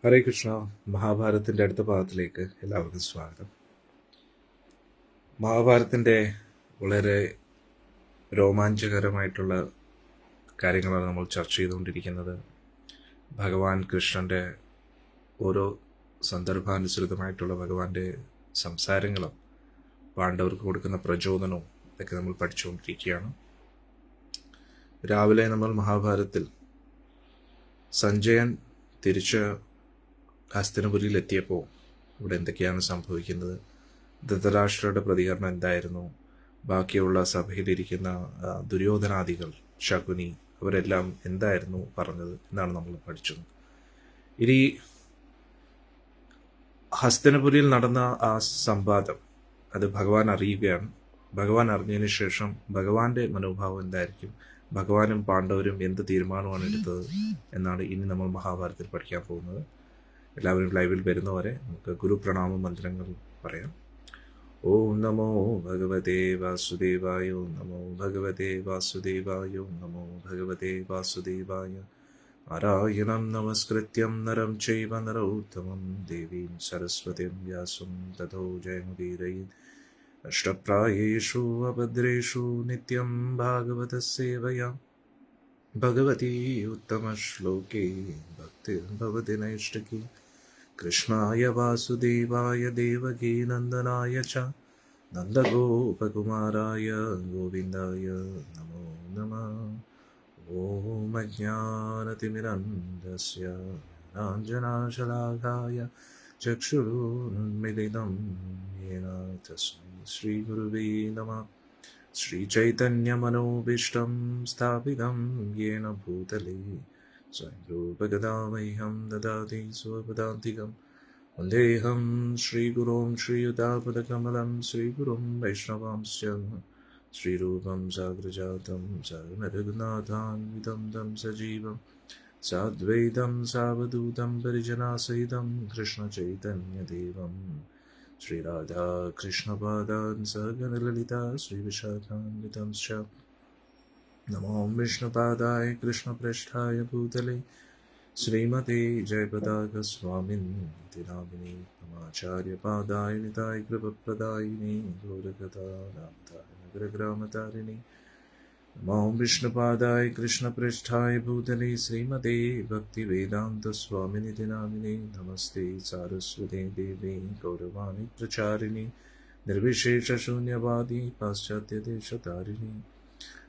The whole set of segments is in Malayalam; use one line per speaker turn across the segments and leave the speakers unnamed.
ഹരേ കൃഷ്ണ. മഹാഭാരതത്തിൻ്റെ അടുത്ത ഭാഗത്തിലേക്ക് എല്ലാവർക്കും സ്വാഗതം. മഹാഭാരതത്തിൻ്റെ വളരെ രോമാഞ്ചകരമായിട്ടുള്ള കാര്യങ്ങളാണ് നമ്മൾ ചർച്ച ചെയ്തുകൊണ്ടിരിക്കുന്നത്. ഭഗവാൻ കൃഷ്ണൻ്റെ ഓരോ സന്ദർഭാനുസൃതമായിട്ടുള്ള ഭഗവാന്റെ സംസാരങ്ങളും പാണ്ഡവർക്ക് കൊടുക്കുന്ന പ്രചോദനവും ഇതൊക്കെ നമ്മൾ പഠിച്ചുകൊണ്ടിരിക്കുകയാണ്. രാവിലെ നമ്മൾ മഹാഭാരതത്തിൽ സഞ്ജയൻ തിരിച്ച് ഹസ്തിനപുരിയിൽ എത്തിയപ്പോൾ ഇവിടെ എന്തൊക്കെയാണ് സംഭവിക്കുന്നത്, ധൃതരാഷ്ട്രയുടെ പ്രതികരണം എന്തായിരുന്നു, ബാക്കിയുള്ള സഭയിലിരിക്കുന്ന ദുര്യോധനാദികൾ, ശകുനി, അവരെല്ലാം എന്തായിരുന്നു പറഞ്ഞത് എന്നാണ് നമ്മൾ പഠിച്ചത്. ഇനി ഹസ്തിനപുരിയിൽ നടന്ന ആ സംവാദം അത് ഭഗവാൻ അറിയുകയാണ്. ഭഗവാൻ അറിഞ്ഞതിന് ശേഷം ഭഗവാന്റെ മനോഭാവം എന്തായിരിക്കും, ഭഗവാനും പാണ്ഡവരും എന്ത് തീരുമാനമാണ് എടുത്തത് എന്നാണ് ഇനി നമ്മൾ മഹാഭാരതത്തിൽ പഠിക്കാൻ പോകുന്നത്. എല്ലാവരും ലൈവിൽ വരുന്നവരെ നമുക്ക് ഗുരുപ്രണാമ മന്ത്രങ്ങൾ പറയാം. ഓം നമോ ഭഗവതേ വാസുദേവായ, ഓം നമോ ഭഗവതേ വാസുദേവായ, ഓം നമോ ഭഗവതേ വാസുദേവായ. നാരായണം നമസ്കൃത്യം നരം ചൈവ നരോത്തമം ദേവീം സരസ്വതീം വ്യാസം തതോ ജയമുദീരയേത്. അഷ്ടപ്രായേഷു അഭദ്രേഷു നിത്യം ഭാഗവതഃ സേവയാ ഭഗവതി ഉത്തമശ്ലോകേ ഭക്തിർഭവതി നൈഷ്ഠികി. കൃഷ്ണായ വാസുദേവായ ദേവകീ നന്ദനായ ച നന്ദഗോപകുമാരായ ഗോവിന്ദായ നമോ നമഃ. ഓം അജ്ഞാനതിമിരന്ധസ്യ ജ്ഞാനാഞ്ജനശലാഘായ ചക്ഷുരുന്മിലിതം യേന തസ്മൈ ശ്രീഗുരുവേ നമഃ. श्रीचैतन्यमनोभीष्टं स्थापितं येन भूतले स्वयं रूपकदा मह्यं ददाति स्वपदान्तिकं. वन्देऽहं श्रीगुरुं श्रीयुतापदकमलं श्रीगुरुं वैष्णवांश्च श्रीरूपं साग्रजातं शरणरघुनाथान्वितं तं सजीवं साद्वैतं सावधूतं परिजनासहितं कृष्णचैतन्यदेवं श्रीराधा कृष्णपादान् सहगणललिता श्रीविशाखान्वितंश्च. नमो विष्णुपादाय कृष्णप्रेष्ठाय भूतले श्रीमते जयपताकस्वामिन्ति नामिने. नमाचार्यपादाय निताय कृपप्रदायिने गौरकथानाथाय नगरग्रामतारिणे. नमो विष्णुपादाय कृष्णप्रेष्ठाय भूतले श्रीमते भक्तिवेदान्तस्वामिनिति नामिने. नमस्ते सारस्वते देवे गौरवाणी प्रचारिणे निर्विशेषशून्यवादी पाश्चात्यदेशतारिणे.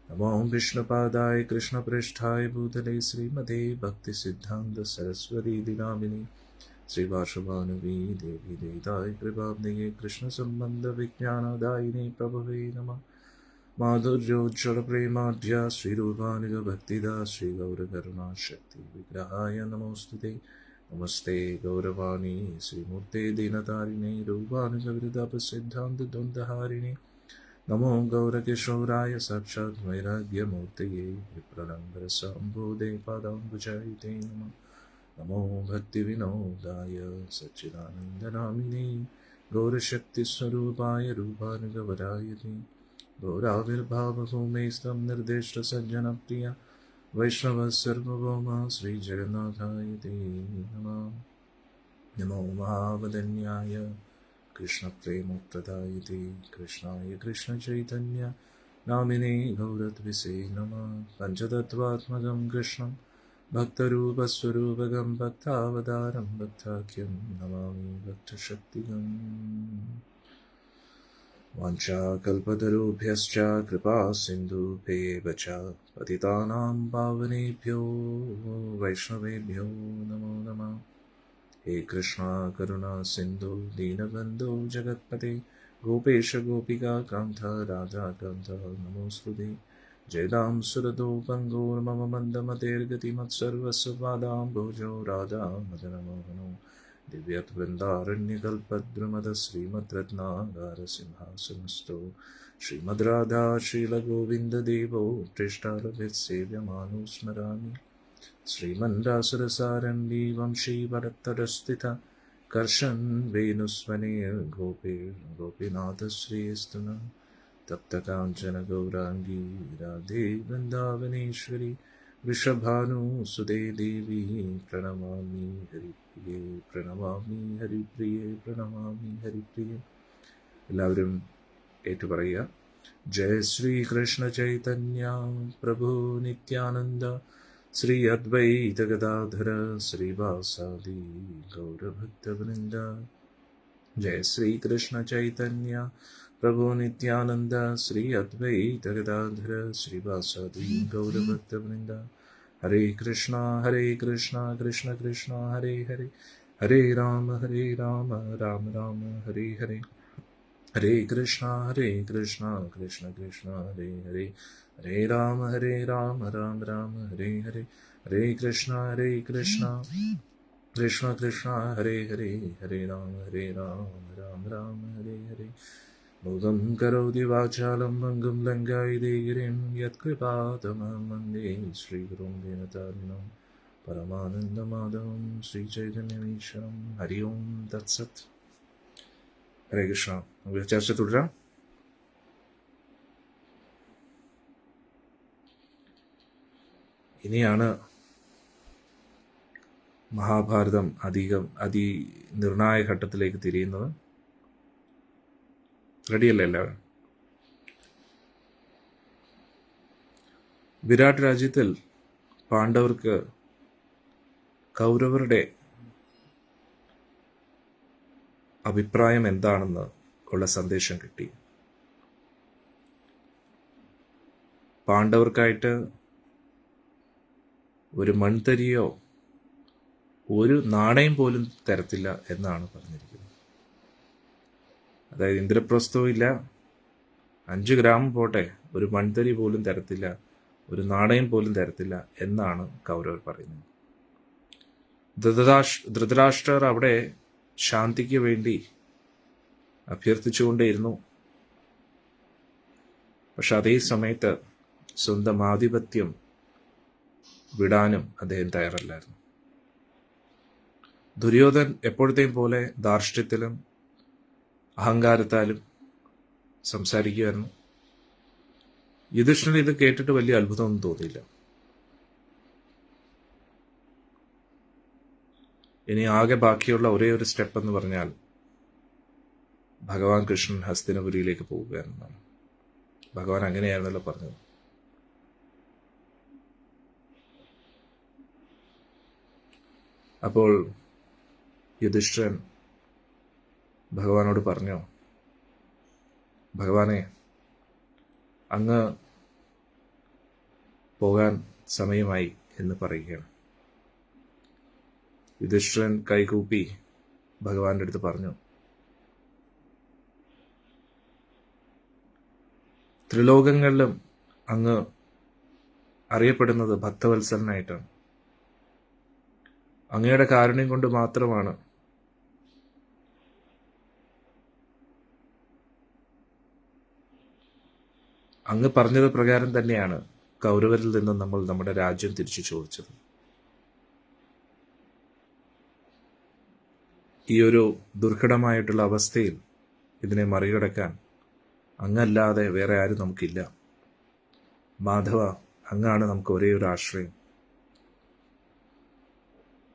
नमो विष्णुपादाय कृष्णप्रेष्ठाय भूतले श्रीमते भक्तिसिद्धान्तसरस्वती नामिने. श्रीवासवानुवी देवी देवताय कृपाब्धये कृष्णसम्बन्धविज्ञानदायिने प्रभवे नमः. माधुर्योज्ज्वलप्रेमाढ्या श्रीरूपानुगभक्तिदा श्रीगौरकरुणाशक्ति विग्रहाय नमोस्तुते. नमस्ते गौरवाणी श्रीमूर्ते दीनतारिणे रूपानुगविरदापसिद्धान्तद्वन्द्वहारिणे. नमो गौरकिशोराय साक्षात् वैराग्यमूर्तये विप्रलम्बरसाम्भोधे पादाम्बुजायुते नमः. नमो भक्तिविनोदाय सच्चिदानन्दनामिने गौरशक्तिस्वरूपाय रूपानुगवरायते. गौराविर्भावभूमेस्तं निर्दिष्टसज्जनप्रिया वैष्णवः सर्वभौमा श्रीजगन्नाथाय ते नमः. नमो महावदन्याय कृष्णप्रेमप्रदायते कृष्णाय कृष्णचैतन्य नामिने गौरद्विषे नमः. पञ्चतत्त्वात्मकं कृष्णं भक्तरूपस्वरूपकं भक्तावतारं भक्ताख्यं नमामि भक्तशक्तिकम्. वाञ्छाकल्पतरुभ्यश्च कृपा सिन्धुभ्येव च पतितानां पावनेभ्यो वैष्णवेभ्यो नमो नमः. हे कृष्णा करुणा सिन्धु दीनबन्धो जगत्पते गोपेश गोपिका कान्त राधाकान्त नमोऽस्तुते. जयदां सुरतो पङ्गोर्मम मन्दमतेर्गतिमत्सर्वस्य पादाम्भोजो राधा मदनमोहनो दिव्यत्वृन्दारण्यकल्पद्रुमद श्रीमद्रत्नागारसिंहासनस्थो श्रीमद्राधा श्रीलगोविन्ददेवो पृष्ठालभिर्सेव्यमानो स्मरामि. श्रीमन्दासुरसारण्डी वंशीवरत्तरस्थिता कर्षन् वेणुस्वनेर्गोपीनाथश्रीस्तुना. तप्तकाञ्चन गौराङ्गी राधे वृन्दावनेश्वरी वृषभानुसुते देवी प्रणमामि हरिप्रिये പ്രണമാമി ഹരിപ്രിയേ പ്രണമാമി ഹരിപ്രിയേ. എല്ലാവരും ഏറ്റുപറയുക. ജയ ശ്രീ കൃഷ്ണ ചൈതന്യ പ്രഭു നിത്യാനന്ദ ശ്രീ അദ്വൈത ഗദാധര ശ്രീവാസാദി ഗൗരഭക്തവൃന്ദ. ജയ ശ്രീ കൃഷ്ണ ചൈതന്യ പ്രഭു നിത്യാനന്ദ ശ്രീ അദ്വൈത ഗദാധര ശ്രീവാസാദി ഗൗരഭക്തവൃന്ദ. ഹരേ കൃഷ്ണ കൃഷ്ണ കൃഷ്ണ ഹരേ ഹരേ, ഹരേ രാമ രാമ രാമ ഹരേ ഹരേ. ഹരേ കൃഷ്ണ കൃഷ്ണ കൃഷ്ണ ഹരേ ഹരേ, ഹരേ രാമ രാമ രാമ ഹരേ ഹരേ. ഹരേ കൃഷ്ണ കൃഷ്ണ കൃഷ്ണ ഹരേ ഹരേ, ഹരേ രാമ രാമ രാമ ഹരേ ഹരേ. മൂകം കരോതി വാചാലം ഭംഗം ലങ്കായതേ ഗിരിം യത്കൃപാതമഹം വന്ദേ ശ്രീഗുരും ദീനതാരിണം പരമാനന്ദമാധവം ശ്രീചൈതന്യമീശ്വരം. ഹരി ഓം തത്സത്. ഹരേ കൃഷ്ണ. നമുക്ക് ചർച്ച തുടരാം. ഇനിയാണ് മഹാഭാരതം നിർണായക ഘട്ടത്തിലേക്ക് തിരിയുന്നത്. റെഡിയല്ലേ എല്ലാവരും? വിരാട് രാജ്യത്തിൽ പാണ്ഡവർക്ക് കൗരവരുടെ അഭിപ്രായം എന്താണെന്ന് ഉള്ള സന്ദേശം കിട്ടി. പാണ്ഡവർക്കായിട്ട് ഒരു മൺതരിയോ ഒരു നാണയം പോലും തരത്തില്ല എന്നാണ് പറഞ്ഞിരിക്കുന്നത്. അതായത് ഇന്ദ്രപ്രസ്ഥവും ഇല്ല, 5 ഗ്രാം പോട്ടെ, ഒരു മൺതരി പോലും തരത്തില്ല, ഒരു നാണയം പോലും തരത്തില്ല എന്നാണ് കൗരവർ പറയുന്നത്. ധൃതരാഷ്ട്രർ അവിടെ ശാന്തിക്ക് വേണ്ടി അഭ്യർത്ഥിച്ചുകൊണ്ടേയിരുന്നു. പക്ഷെ അതേ സമയത്ത് സ്വന്തം ആധിപത്യം വിടാനും അദ്ദേഹം തയ്യാറല്ലായിരുന്നു. ദുര്യോധൻ എപ്പോഴത്തെയും പോലെ ധാർഷ്ട്യത്തിലും അഹങ്കാരത്താലും സംസാരിക്കുമായിരുന്നു. യുധിഷ്ഠിരന് ഇത് കേട്ടിട്ട് വലിയ അത്ഭുതമൊന്നും തോന്നിയില്ല. ഇനി ആകെ ബാക്കിയുള്ള ഒരേ ഒരു സ്റ്റെപ്പ് എന്ന് പറഞ്ഞാൽ ഭഗവാൻ കൃഷ്ണൻ ഹസ്തിനപുരിയിലേക്ക് പോവുക എന്നതാണ്. ഭഗവാൻ അങ്ങനെയായിരുന്നല്ലോ പറഞ്ഞത്. അപ്പോൾ യുധിഷ്ഠിരൻ ഭഗവാനോട് പറഞ്ഞു, ഭഗവാനെ, അങ്ങ് പോകാൻ സമയമായി എന്ന് പറയുകയാണ്. യുധിഷ്ഠിരൻ കൈകൂപ്പി ഭഗവാന്റെ അടുത്ത് പറഞ്ഞു, ത്രിലോകങ്ങളിലും അങ്ങ് അറിയപ്പെടുന്നത് ഭക്തവത്സലനായിട്ടാണ്. അങ്ങയുടെ കാരുണ്യം കൊണ്ട് മാത്രമാണ് അങ്ങ് പറഞ്ഞത് പ്രകാരം തന്നെയാണ് കൗരവരിൽ നിന്നും നമ്മൾ നമ്മുടെ രാജ്യം തിരിച്ചു ചോദിച്ചത്. ഈ ഒരു ദുർഘടമായിട്ടുള്ള അവസ്ഥയിൽ ഇതിനെ മറികടക്കാൻ അങ്ങല്ലാതെ വേറെ ആരും നമുക്കില്ല. മാധവ, അങ്ങാണ് നമുക്ക് ഒരേ ഒരു ആശ്രയം.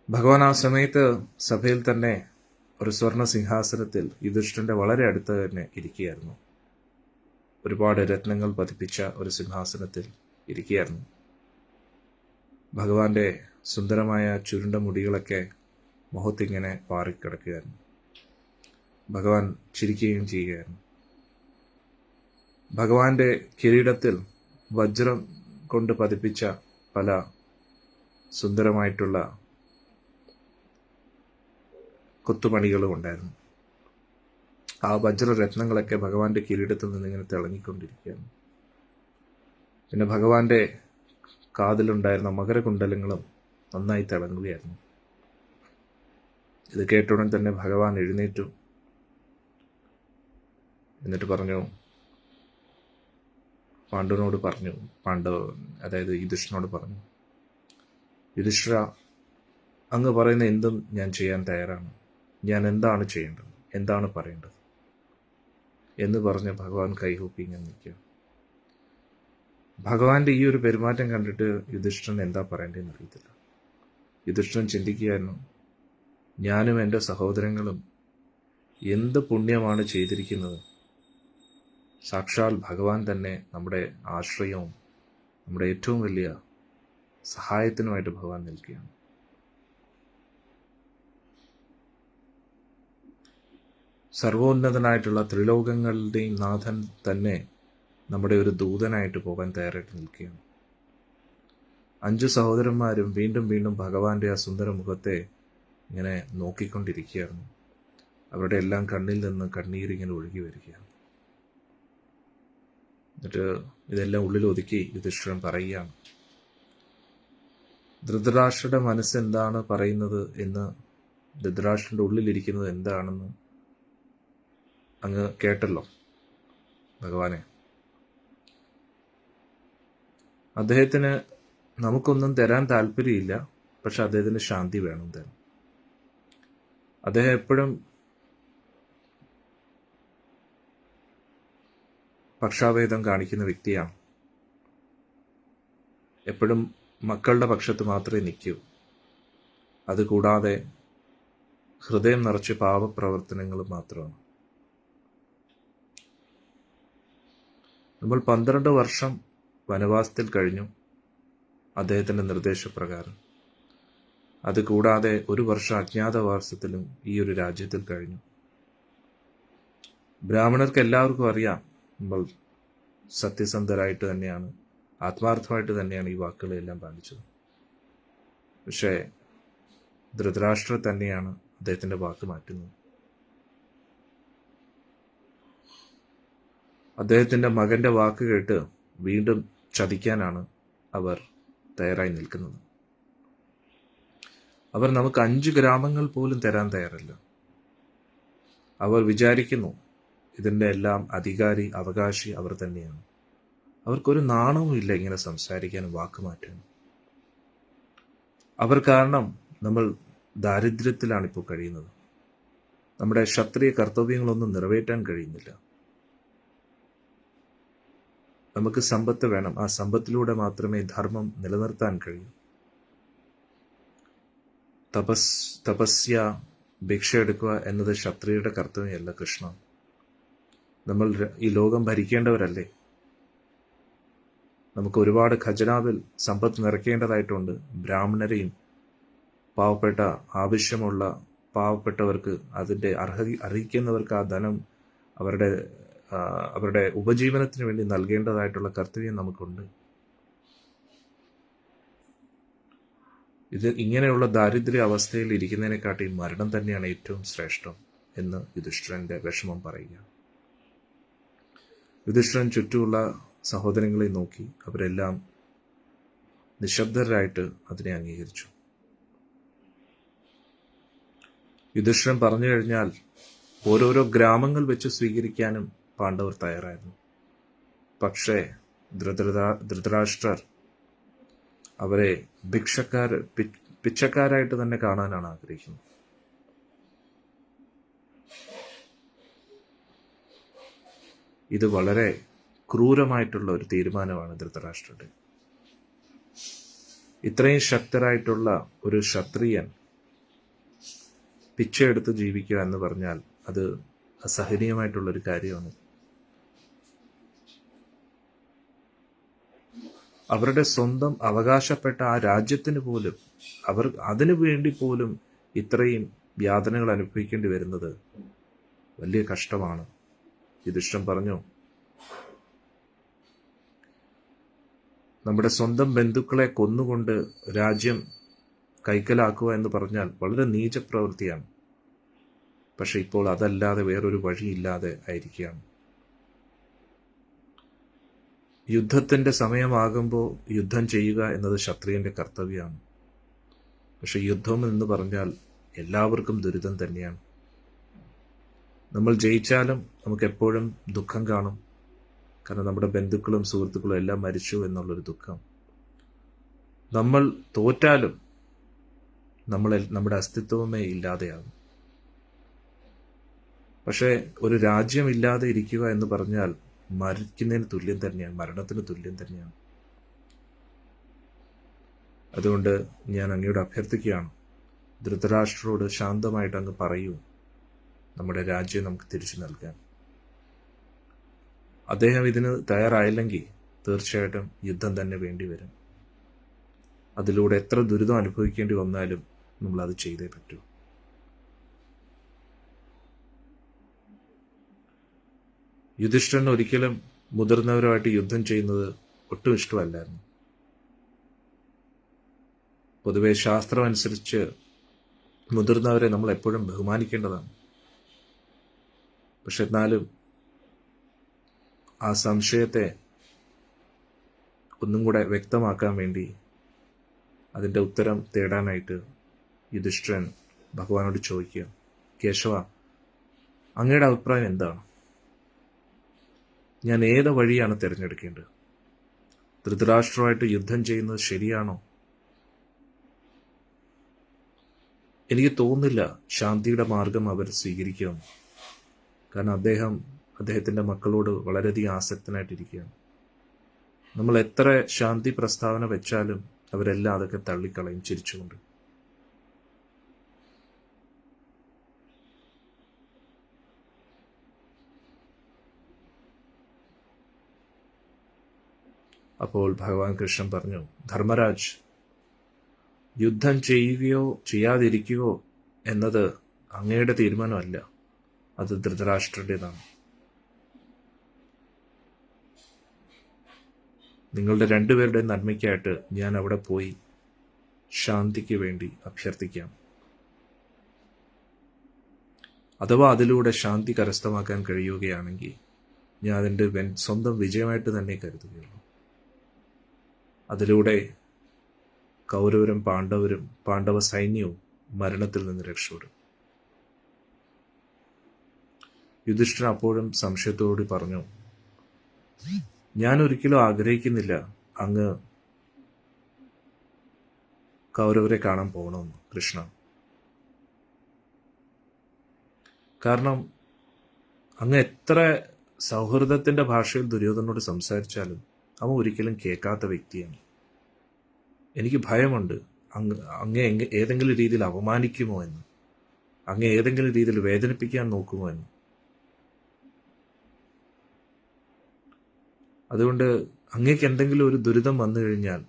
ഭഗവാൻ ആ സമയത്ത് സഭയിൽ തന്നെ ഒരു സ്വർണ്ണ സിംഹാസനത്തിൽ യുധിഷ്ഠിരന്റെ വളരെ അടുത്ത് തന്നെ ഇരിക്കുകയായിരുന്നു. ഒരുപാട് രത്നങ്ങൾ പതിപ്പിച്ച ഒരു സിംഹാസനത്തിൽ ഇരിക്കുകയായിരുന്നു. ഭഗവാന്റെ സുന്ദരമായ ചുരുണ്ട മുടികളൊക്കെ മുഖത്തിങ്ങനെ പാറിക്കിടക്കുകയായിരുന്നു. ഭഗവാൻ ചിരിക്കുകയും ചെയ്യുകയായിരുന്നു. ഭഗവാന്റെ കിരീടത്തിൽ വജ്രം കൊണ്ട് പതിപ്പിച്ച പല സുന്ദരമായിട്ടുള്ള കൊത്തുപണികളും ഉണ്ടായിരുന്നു. ആ വജ്രരത്നങ്ങളൊക്കെ ഭഗവാന്റെ കിരീടത്തിൽ നിന്ന് ഇങ്ങനെ തിളങ്ങിക്കൊണ്ടിരിക്കുകയാണ്. പിന്നെ ഭഗവാന്റെ കാതിലുണ്ടായിരുന്ന മകരകുണ്ടലങ്ങളും നന്നായി തിളങ്ങുകയായിരുന്നു. ഇത് കേട്ടുടൻ തന്നെ ഭഗവാൻ എഴുന്നേറ്റു. എന്നിട്ട് പറഞ്ഞു, അതായത് യുധിഷ്ഠിരനോട് പറഞ്ഞു, യുധിഷ്ഠിര, അങ്ങ് പറയുന്ന എന്തും ഞാൻ ചെയ്യാൻ തയ്യാറാണ്. ഞാൻ എന്താണ് ചെയ്യേണ്ടത്, എന്താണ് പറയേണ്ടത് എന്ന് പറഞ്ഞ് ഭഗവാൻ കൈകൂപ്പി ഇങ്ങനെ നിൽക്കുക. ഭഗവാന്റെ ഈ ഒരു പെരുമാറ്റം കണ്ടിട്ട് യുധിഷ്ഠിരൻ എന്താ പറയേണ്ടതെന്ന് അറിയത്തില്ല. യുധിഷ്ഠിരൻ ചിന്തിക്കുകയായിരുന്നു, ഞാനും എൻ്റെ സഹോദരങ്ങളും എന്ത് പുണ്യമാണ് ചെയ്തിരിക്കുന്നത്. സാക്ഷാൽ ഭഗവാൻ തന്നെ നമ്മുടെ ആശ്രയവും നമ്മുടെ ഏറ്റവും വലിയ സഹായത്തിനുമായിട്ട് ഭഗവാൻ നിൽക്കുകയാണ്. സർവോന്നതനായിട്ടുള്ള ത്രിലോകങ്ങളുടെയും നാഥൻ തന്നെ നമ്മുടെ ഒരു ദൂതനായിട്ട് പോകാൻ തയ്യാറായിട്ട് നിൽക്കുകയാണ്. 5 സഹോദരന്മാരും വീണ്ടും വീണ്ടും ഭഗവാന്റെ ആ സുന്ദര മുഖത്തെ ഇങ്ങനെ നോക്കിക്കൊണ്ടിരിക്കുകയായിരുന്നു. അവരുടെ എല്ലാം കണ്ണിൽ നിന്ന് കണ്ണീരിങ്ങനെ ഒഴുകി വരികയാണ്. എന്നിട്ട് ഇതെല്ലാം ഉള്ളിൽ ഒതുക്കി യുധിഷ്ഠിരൻ പറയുകയാണ്, ധൃതരാഷ്ട്രയുടെ മനസ്സെന്താണ് പറയുന്നത് എന്ന്, ധൃതരാഷ്ട്രന്റെ ഉള്ളിലിരിക്കുന്നത് എന്താണെന്ന് അങ്ങ് കേട്ടല്ലോ ഭഗവാനെ. അദ്ദേഹത്തിന് നമുക്കൊന്നും തരാൻ താല്പര്യമില്ല, പക്ഷെ അദ്ദേഹത്തിന് ശാന്തി വേണം തന്നെ. അദ്ദേഹം എപ്പോഴും പക്ഷാഭേദം കാണിക്കുന്ന വ്യക്തിയാണ്. എപ്പോഴും മക്കളുടെ പക്ഷത്ത് മാത്രമേ നിൽക്കൂ. അതുകൂടാതെ ഹൃദയം നിറച്ച് പാപപ്രവർത്തനങ്ങൾ മാത്രമാണ്. നമ്മൾ 12 വർഷം വനവാസത്തിൽ കഴിഞ്ഞു അദ്ദേഹത്തിൻ്റെ നിർദ്ദേശപ്രകാരം. അതുകൂടാതെ 1 വർഷം അജ്ഞാതവാസത്തിലും ഈ ഒരു രാജ്യത്തിൽ കഴിഞ്ഞു. ബ്രാഹ്മണർക്ക് എല്ലാവർക്കും അറിയാം നമ്മൾ സത്യസന്ധരായിട്ട് തന്നെയാണ്, ആത്മാർത്ഥമായിട്ട് തന്നെയാണ് ഈ വാക്കുകളെല്ലാം പാലിച്ചത്. പക്ഷേ ധൃതരാഷ്ട്ര തന്നെയാണ് അദ്ദേഹത്തിൻ്റെ വാക്ക് മാറ്റുന്നത്. അദ്ദേഹത്തിൻ്റെ മകൻ്റെ വാക്ക് കേട്ട് വീണ്ടും ചതിക്കാനാണ് അവർ തയ്യാറായി നിൽക്കുന്നത്. അവർ നമുക്ക് 5 ഗ്രാമങ്ങൾ പോലും തരാൻ തയ്യാറല്ല. അവർ വിചാരിക്കുന്നു ഇതിൻ്റെ എല്ലാം അധികാരി അവകാശി അവർ തന്നെയാണ്. അവർക്കൊരു നാണവും ഇല്ല ഇങ്ങനെ സംസാരിക്കാനും വാക്ക് മാറ്റാനും. അവർ കാരണം നമ്മൾ ദാരിദ്ര്യത്തിലാണിപ്പോൾ കഴിയുന്നത്. നമ്മുടെ ക്ഷത്രിയ കർത്തവ്യങ്ങളൊന്നും നിറവേറ്റാൻ കഴിയുന്നില്ല. നമുക്ക് സമ്പത്ത് വേണം. ആ സമ്പത്തിലൂടെ മാത്രമേ ധർമ്മം നിലനിർത്താൻ കഴിയൂ. തപസ്യ ഭിക്ഷ എടുക്കുക എന്നത് ക്ഷത്രിയയുടെ കർത്തവ്യമല്ല കൃഷ്ണ. നമ്മൾ ഈ ലോകം ഭരിക്കേണ്ടവരല്ലേ. നമുക്ക് ഒരുപാട് ഖജനാവിൽ സമ്പത്ത് നിറയ്ക്കേണ്ടതായിട്ടുണ്ട്. ബ്രാഹ്മണരെയും പാവപ്പെട്ട ആവശ്യമുള്ള പാവപ്പെട്ടവർക്ക് അതിൻ്റെ അർഹിക്കുന്നവർക്ക് ആ ധനം അവരുടെ ഉപജീവനത്തിന് വേണ്ടി നൽകേണ്ടതായിട്ടുള്ള കർത്തവ്യം നമുക്കുണ്ട്. ഇത് ഇങ്ങനെയുള്ള ദാരിദ്ര്യ അവസ്ഥയിൽ ഇരിക്കുന്നതിനെക്കാട്ടി മരണം തന്നെയാണ് ഏറ്റവും ശ്രേഷ്ഠം എന്ന് യുധിഷ്ഠിരന്റെ വിഷമം പറയുക. യുധിഷ്ഠിരൻ ചുറ്റുമുള്ള സഹോദരങ്ങളെ നോക്കി. അവരെല്ലാം നിശബ്ദരായിട്ട് അതിനെ അംഗീകരിച്ചു. യുധിഷ്ഠിരൻ പറഞ്ഞു കഴിഞ്ഞാൽ ഓരോരോ ഗ്രാമങ്ങൾ വെച്ച് സ്വീകരിക്കാനും പാണ്ഡവർ തയ്യാറായിരുന്നു. പക്ഷേ ധൃതരാഷ്ട്രർ അവരെ പിച്ചക്കാരായിട്ട് തന്നെ കാണാനാണ് ആഗ്രഹിക്കുന്നത്. ഇത് വളരെ ക്രൂരമായിട്ടുള്ള ഒരു തീരുമാനമാണ് ധൃതരാഷ്ട്രരുടെ. ഇത്രയും ശക്തരായിട്ടുള്ള ഒരു ക്ഷത്രിയൻ പിച്ചയെടുത്ത് ജീവിക്കുക എന്ന് പറഞ്ഞാൽ അത് അസഹനീയമായിട്ടുള്ളൊരു കാര്യമാണ്. അവരുടെ സ്വന്തം അവകാശപ്പെട്ട ആ രാജ്യത്തിന് പോലും അവർ അതിനു വേണ്ടി പോലും ഇത്രയും യാതനകൾ അനുഭവിക്കേണ്ടി വരുന്നത് വലിയ കഷ്ടമാണ്. യുധിഷ്ഠിരൻ പറഞ്ഞു, നമ്മുടെ സ്വന്തം ബന്ധുക്കളെ കൊന്നുകൊണ്ട് രാജ്യം കൈക്കലാക്കുക എന്ന് പറഞ്ഞാൽ വളരെ നീചപ്രവൃത്തിയാണ്. പക്ഷെ ഇപ്പോൾ അതല്ലാതെ വേറൊരു വഴിയില്ലാതെ ആയിരിക്കുകയാണ്. യുദ്ധത്തിന്റെ സമയമാകുമ്പോൾ യുദ്ധം ചെയ്യുക എന്നത് ക്ഷത്രിയന്റെ കർത്തവ്യമാണ്. പക്ഷെ യുദ്ധം എന്ന് പറഞ്ഞാൽ എല്ലാവർക്കും ദുരിതം തന്നെയാണ്. നമ്മൾ ജയിച്ചാലും നമുക്ക് എപ്പോഴും ദുഃഖം കാണും. കാരണം നമ്മുടെ ബന്ധുക്കളും സുഹൃത്തുക്കളും എല്ലാം മരിച്ചു എന്നുള്ളൊരു ദുഃഖം. നമ്മൾ തോറ്റാലും നമ്മുടെ അസ്തിത്വമേ ഇല്ലാതെയാകും. പക്ഷേ ഒരു രാജ്യം ഇല്ലാതെ ഇരിക്കുക എന്ന് പറഞ്ഞാൽ മരിക്കുന്നതിന് തുല്യം തന്നെയാണ്, മരണത്തിന് തുല്യം തന്നെയാണ്. അതുകൊണ്ട് ഞാൻ അങ്ങയോട് അഭ്യർത്ഥിക്കുകയാണ്, ധൃതരാഷ്ട്രരോട് ശാന്തമായിട്ട് അങ്ങ് പറയൂ, നമ്മുടെ രാജ്യം നമുക്ക് തിരിച്ചു നൽകാൻ. അദ്ദേഹം ഇതിന് തയ്യാറായില്ലെങ്കിൽ തീർച്ചയായിട്ടും യുദ്ധം തന്നെ വേണ്ടിവരും. അതിലൂടെ എത്ര ദുരിതം അനുഭവിക്കേണ്ടി വന്നാലും നമ്മളത് ചെയ്തേ പറ്റൂ. യുധിഷ്ഠിരന് ഒരിക്കലും മുതിർന്നവരുമായിട്ട് യുദ്ധം ചെയ്യുന്നത് ഒട്ടും ഇഷ്ടമല്ലായിരുന്നു. പൊതുവെ ശാസ്ത്രം അനുസരിച്ച് മുതിർന്നവരെ നമ്മൾ എപ്പോഴും ബഹുമാനിക്കേണ്ടതാണ്. പക്ഷെ എന്നാലും ആ സംശയത്തെ ഒന്നും കൂടെ വ്യക്തമാക്കാൻ വേണ്ടി അതിൻ്റെ ഉത്തരം തേടാനായിട്ട് യുധിഷ്ഠിരൻ ഭഗവാനോട് ചോദിക്കുക, കേശവ, അങ്ങയുടെ അഭിപ്രായം എന്താണ്? ഞാൻ ഏത് വഴിയാണ് തിരഞ്ഞെടുക്കേണ്ടത്? ധൃതരാഷ്ട്രമായിട്ട് യുദ്ധം ചെയ്യുന്നത് ശരിയാണോ? എനിക്ക് തോന്നുന്നില്ല ശാന്തിയുടെ മാർഗം അവർ സ്വീകരിക്കുമെന്ന്. കാരണം അദ്ദേഹത്തിൻ്റെ മക്കളോട് വളരെയധികം ആസക്തനായിട്ടിരിക്കുകയാണ്. നമ്മൾ എത്ര ശാന്തി പ്രസ്താവന വെച്ചാലും അവരെല്ലാം അതൊക്കെ തള്ളിക്കളയും ചിരിച്ചുകൊണ്ട്. അപ്പോൾ ഭഗവാൻ കൃഷ്ണൻ പറഞ്ഞു, ധർമ്മരാജ്, യുദ്ധം ചെയ്യുകയോ ചെയ്യാതിരിക്കുകയോ എന്നത് അങ്ങയുടെ തീരുമാനമല്ല, അത് ധൃതരാഷ്ട്രൻ്റെതാണ്. നിങ്ങളുടെ രണ്ടുപേരുടെ നന്മയ്ക്കായിട്ട് ഞാൻ അവിടെ പോയി ശാന്തിക്ക് വേണ്ടി അഭ്യർത്ഥിക്കാം. അഥവാ അതിലൂടെ ശാന്തി കരസ്ഥമാക്കാൻ കഴിയുകയാണെങ്കിൽ ഞാൻ അതിൻ്റെ സ്വന്തം വിജയമായിട്ട് തന്നെ കരുതുകയുള്ളൂ. അതിലൂടെ കൗരവരും പാണ്ഡവ സൈന്യവും മരണത്തിൽ നിന്ന് രക്ഷപ്പെടും. യുധിഷ്ഠിരൻ അപ്പോഴും സംശയത്തോടുകൂടി പറഞ്ഞു, ഞാൻ ഒരിക്കലും ആഗ്രഹിക്കുന്നില്ല അങ്ങ് കൗരവരെ കാണാൻ പോകണമെന്ന് കൃഷ്ണ. കാരണം അങ്ങ് എത്ര സൗഹൃദത്തിന്റെ ഭാഷയിൽ ദുര്യോധനോട് സംസാരിച്ചാലും അവൻ ഒരിക്കലും കേൾക്കാത്ത വ്യക്തിയാണ്. എനിക്ക് ഭയമുണ്ട് അങ്ങേ ഏതെങ്കിലും രീതിയിൽ അപമാനിക്കുമോ എന്ന്, അങ്ങേ ഏതെങ്കിലും രീതിയിൽ വേദനിപ്പിക്കാൻ നോക്കുമോ എന്ന്. അതുകൊണ്ട് അങ്ങേക്ക് എന്തെങ്കിലും ഒരു ദുരിതം വന്നു കഴിഞ്ഞാൽ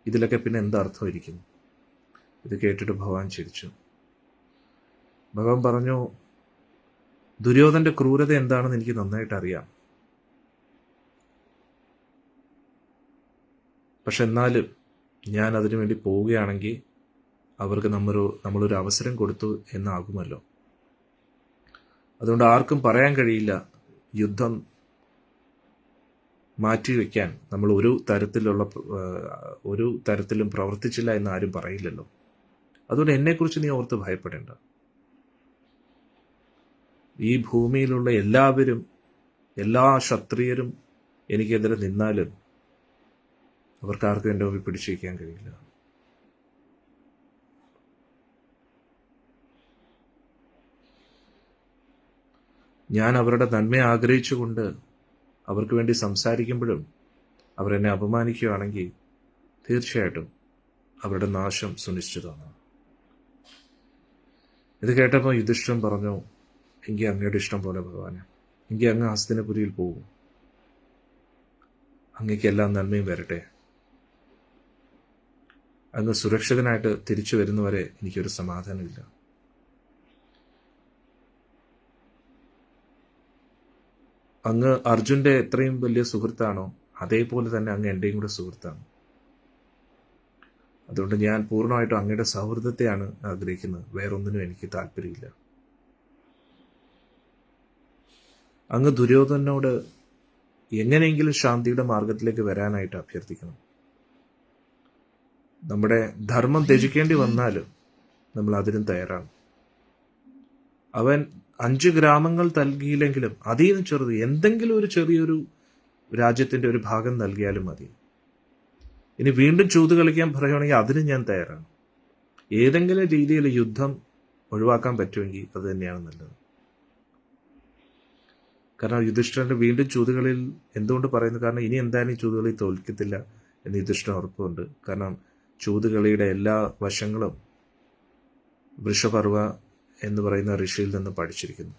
ഇതിലൊക്കെ പിന്നെ എന്തർത്ഥമായിരിക്കും? ഇത് കേട്ടിട്ട് ഭഗവാൻ ചിരിച്ചു. ഭഗവാൻ പറഞ്ഞു, ദുര്യോധന്റെ ക്രൂരത എന്താണെന്ന് എനിക്ക് നന്നായിട്ട് അറിയാം. പക്ഷെ എന്നാലും ഞാൻ അതിനു വേണ്ടി പോവുകയാണെങ്കിൽ അവർക്ക് നമ്മളൊരു അവസരം കൊടുത്തു എന്നാകുമല്ലോ. അതുകൊണ്ട് ആർക്കും പറയാൻ കഴിയില്ല യുദ്ധം മാറ്റിവെക്കാൻ നമ്മൾ ഒരു തരത്തിലും പ്രവർത്തിച്ചില്ല എന്ന് ആരും പറയില്ലല്ലോ. അതുകൊണ്ട് എന്നെക്കുറിച്ച് നീ ഓർത്ത് ഭയപ്പെടേണ്ട. ഈ ഭൂമിയിലുള്ള എല്ലാ ക്ഷത്രിയരും എനിക്കെതിരെ നിന്നാലും അവർക്കാർക്കും എൻ്റെ മുമ്പിൽ പിടിച്ചു വയ്ക്കാൻ കഴിയില്ല. ഞാൻ അവരുടെ നന്മ ആഗ്രഹിച്ചുകൊണ്ട് അവർക്ക് വേണ്ടി സംസാരിക്കുമ്പോഴും അവരെന്നെ അപമാനിക്കുകയാണെങ്കിൽ തീർച്ചയായിട്ടും അവരുടെ നാശം സുനിശ്ചിതമാണ്. ഇത് കേട്ടപ്പോൾ യുധിഷ്ഠിരൻ പറഞ്ഞു, എങ്കിൽ അങ്ങയുടെ ഇഷ്ടം പോലെ ഭഗവാനെ, എങ്കിൽ അങ്ങ് ഹസ്തിനപുരിയിൽ പോകും. അങ്ങേക്ക് എല്ലാ നന്മയും വരട്ടെ. അങ്ങ് സുരക്ഷിതനായിട്ട് തിരിച്ചു വരുന്നവരെ എനിക്കൊരു സമാധാനമില്ല. അങ്ങ് അർജുന്റെ എത്രയും വലിയ സുഹൃത്താണോ അതേപോലെ തന്നെ അങ്ങ് എൻ്റെയും കൂടെ സുഹൃത്താണ്. അതുകൊണ്ട് ഞാൻ പൂർണ്ണമായിട്ടും അങ്ങയുടെ സൗഹൃദത്തെയാണ് ആഗ്രഹിക്കുന്നത്, വേറൊന്നിനും എനിക്ക് താല്പര്യമില്ല. അങ്ങ് ദുര്യോധനോട് എങ്ങനെയെങ്കിലും ശാന്തിയുടെ മാർഗത്തിലേക്ക് വരാനായിട്ട് അഭ്യർത്ഥിക്കണം. നമ്മുടെ ധർമ്മം ത്യജിക്കേണ്ടി വന്നാലും നമ്മൾ അതിനും തയ്യാറാണ്. അവൻ 5 ഗ്രാമങ്ങൾ നൽകിയില്ലെങ്കിലും അതിൽ നിന്ന് ചെറുത് എന്തെങ്കിലും ഒരു ചെറിയൊരു രാജ്യത്തിന്റെ ഒരു ഭാഗം നൽകിയാലും മതി. ഇനി വീണ്ടും ചൂത് കളിക്കാൻ പറയുകയാണെങ്കിൽ അതിനും ഞാൻ തയ്യാറാണ്. ഏതെങ്കിലും രീതിയിൽ യുദ്ധം ഒഴിവാക്കാൻ പറ്റുമെങ്കിൽ അത് തന്നെയാണ് നല്ലത്. കാരണം യുധിഷ്ഠിരന്റെ വീണ്ടും ചൂതുകളിൽ എന്തുകൊണ്ട് പറയുന്നു? കാരണം ഇനി എന്തായാലും ചൂതുകളിൽ തോൽക്കത്തില്ല എന്ന് യുധിഷ്ഠിരൻ ഉറപ്പുണ്ട്. കാരണം ചൂതുകളിയുടെ എല്ലാ വശങ്ങളും വൃഷപർവ എന്ന് പറയുന്ന ഋഷിയിൽ നിന്ന് പഠിച്ചിരിക്കുന്നു.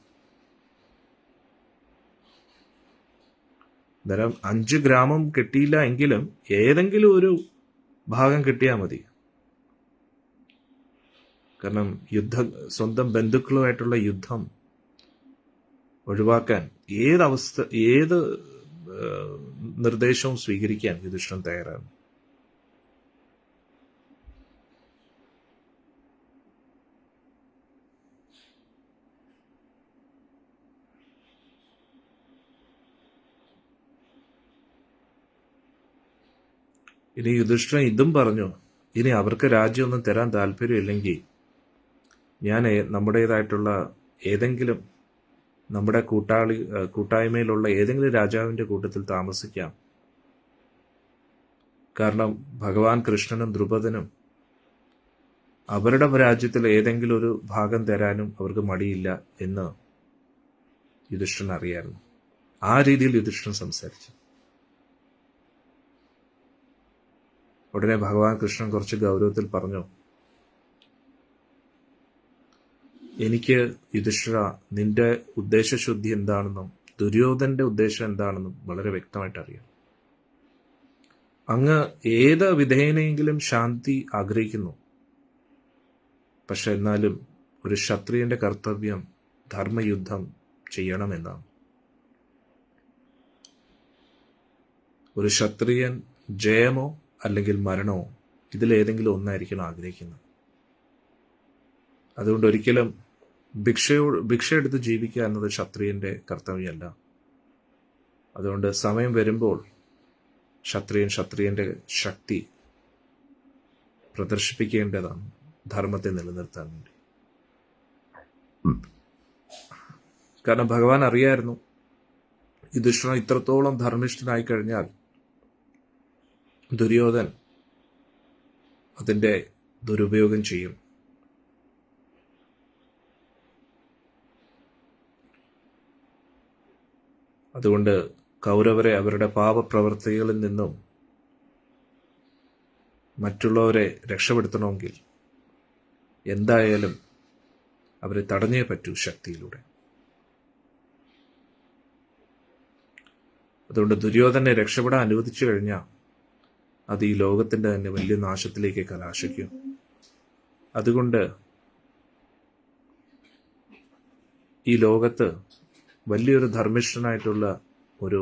അന്നേരം 5 ഗ്രാമം കിട്ടിയില്ല എങ്കിലും ഏതെങ്കിലും ഒരു ഭാഗം കിട്ടിയാൽ മതി. കാരണം സ്വന്തം ബന്ധുക്കളുമായിട്ടുള്ള യുദ്ധം ഒഴിവാക്കാൻ ഏത് നിർദ്ദേശവും സ്വീകരിക്കാൻ യുധിഷ്ഠിരൻ തയ്യാറാണ്. ഇനി യുധിഷ്ഠിരൻ ഇതും പറഞ്ഞു, ഇനി അവർക്ക് രാജ്യമൊന്നും തരാൻ താല്പര്യമില്ലെങ്കിൽ ഞാൻ നമ്മുടേതായിട്ടുള്ള ഏതെങ്കിലും നമ്മുടെ കൂട്ടായ്മയിലുള്ള ഏതെങ്കിലും രാജാവിൻ്റെ കൂട്ടത്തിൽ താമസിക്കാം. കാരണം ഭഗവാൻ കൃഷ്ണനും ദ്രുപദനും അവരുടെ രാജ്യത്തിൽ ഏതെങ്കിലും ഒരു ഭാഗം തരാനും അവർക്ക് മടിയില്ല എന്ന് യുധിഷ്ഠിരൻ അറിയായിരുന്നു. ആ രീതിയിൽ യുധിഷ്ഠിരൻ സംസാരിച്ചു. ഉടനെ ഭഗവാൻ കൃഷ്ണൻ കുറച്ച് ഗൗരവത്തിൽ പറഞ്ഞു, എനിക്ക് യുധിഷ്ഠിര, നിന്റെ ഉദ്ദേശശുദ്ധി എന്താണെന്നും ദുര്യോധന്റെ ഉദ്ദേശം എന്താണെന്നും വളരെ വ്യക്തമായിട്ട് അറിയാം. അങ്ങ് ഏത് വിധേയനെങ്കിലും ശാന്തി ആഗ്രഹിക്കുന്നു. പക്ഷെ എന്നാലും ഒരു ക്ഷത്രിയന്റെ കർത്തവ്യം ധർമ്മയുദ്ധം ചെയ്യണമെന്നാണ്. ഒരു ക്ഷത്രിയൻ ജയമോ അല്ലെങ്കിൽ മരണമോ ഇതിലേതെങ്കിലും ഒന്നായിരിക്കണം ആഗ്രഹിക്കുന്നത്. അതുകൊണ്ട് ഒരിക്കലും ഭിക്ഷ എടുത്ത് ജീവിക്കുക എന്നത് ക്ഷത്രിയന്റെ കർത്തവ്യമല്ല. അതുകൊണ്ട് സമയം വരുമ്പോൾ ക്ഷത്രിയന്റെ ശക്തി പ്രദർശിപ്പിക്കേണ്ടതാണ് ധർമ്മത്തെ നിലനിർത്താൻ വേണ്ടി. കാരണം ഭഗവാൻ അറിയായിരുന്നു, യുധിഷ്ഠിരൻ ഇത്രത്തോളം ധർമ്മിഷ്ഠനായി കഴിഞ്ഞാൽ ദുര്യോധൻ അതിൻ്റെ ദുരുപയോഗം ചെയ്യും. അതുകൊണ്ട് കൗരവരെ അവരുടെ പാപപ്രവൃത്തികളിൽ നിന്നും മറ്റുള്ളവരെ രക്ഷപ്പെടുത്തണമെങ്കിൽ എന്തായാലും അവരെ തടഞ്ഞേ പറ്റൂ ശക്തിയിലൂടെ. അതുകൊണ്ട് ദുര്യോധനെ രക്ഷപ്പെടാൻ അനുവദിച്ചു കഴിഞ്ഞാൽ അത് ഈ ലോകത്തിൻ്റെ തന്നെ വലിയ നാശത്തിലേക്ക് കലാശിക്കും. അതുകൊണ്ട് ഈ ലോകത്ത് വലിയൊരു ധർമ്മിഷ്ഠനായിട്ടുള്ള ഒരു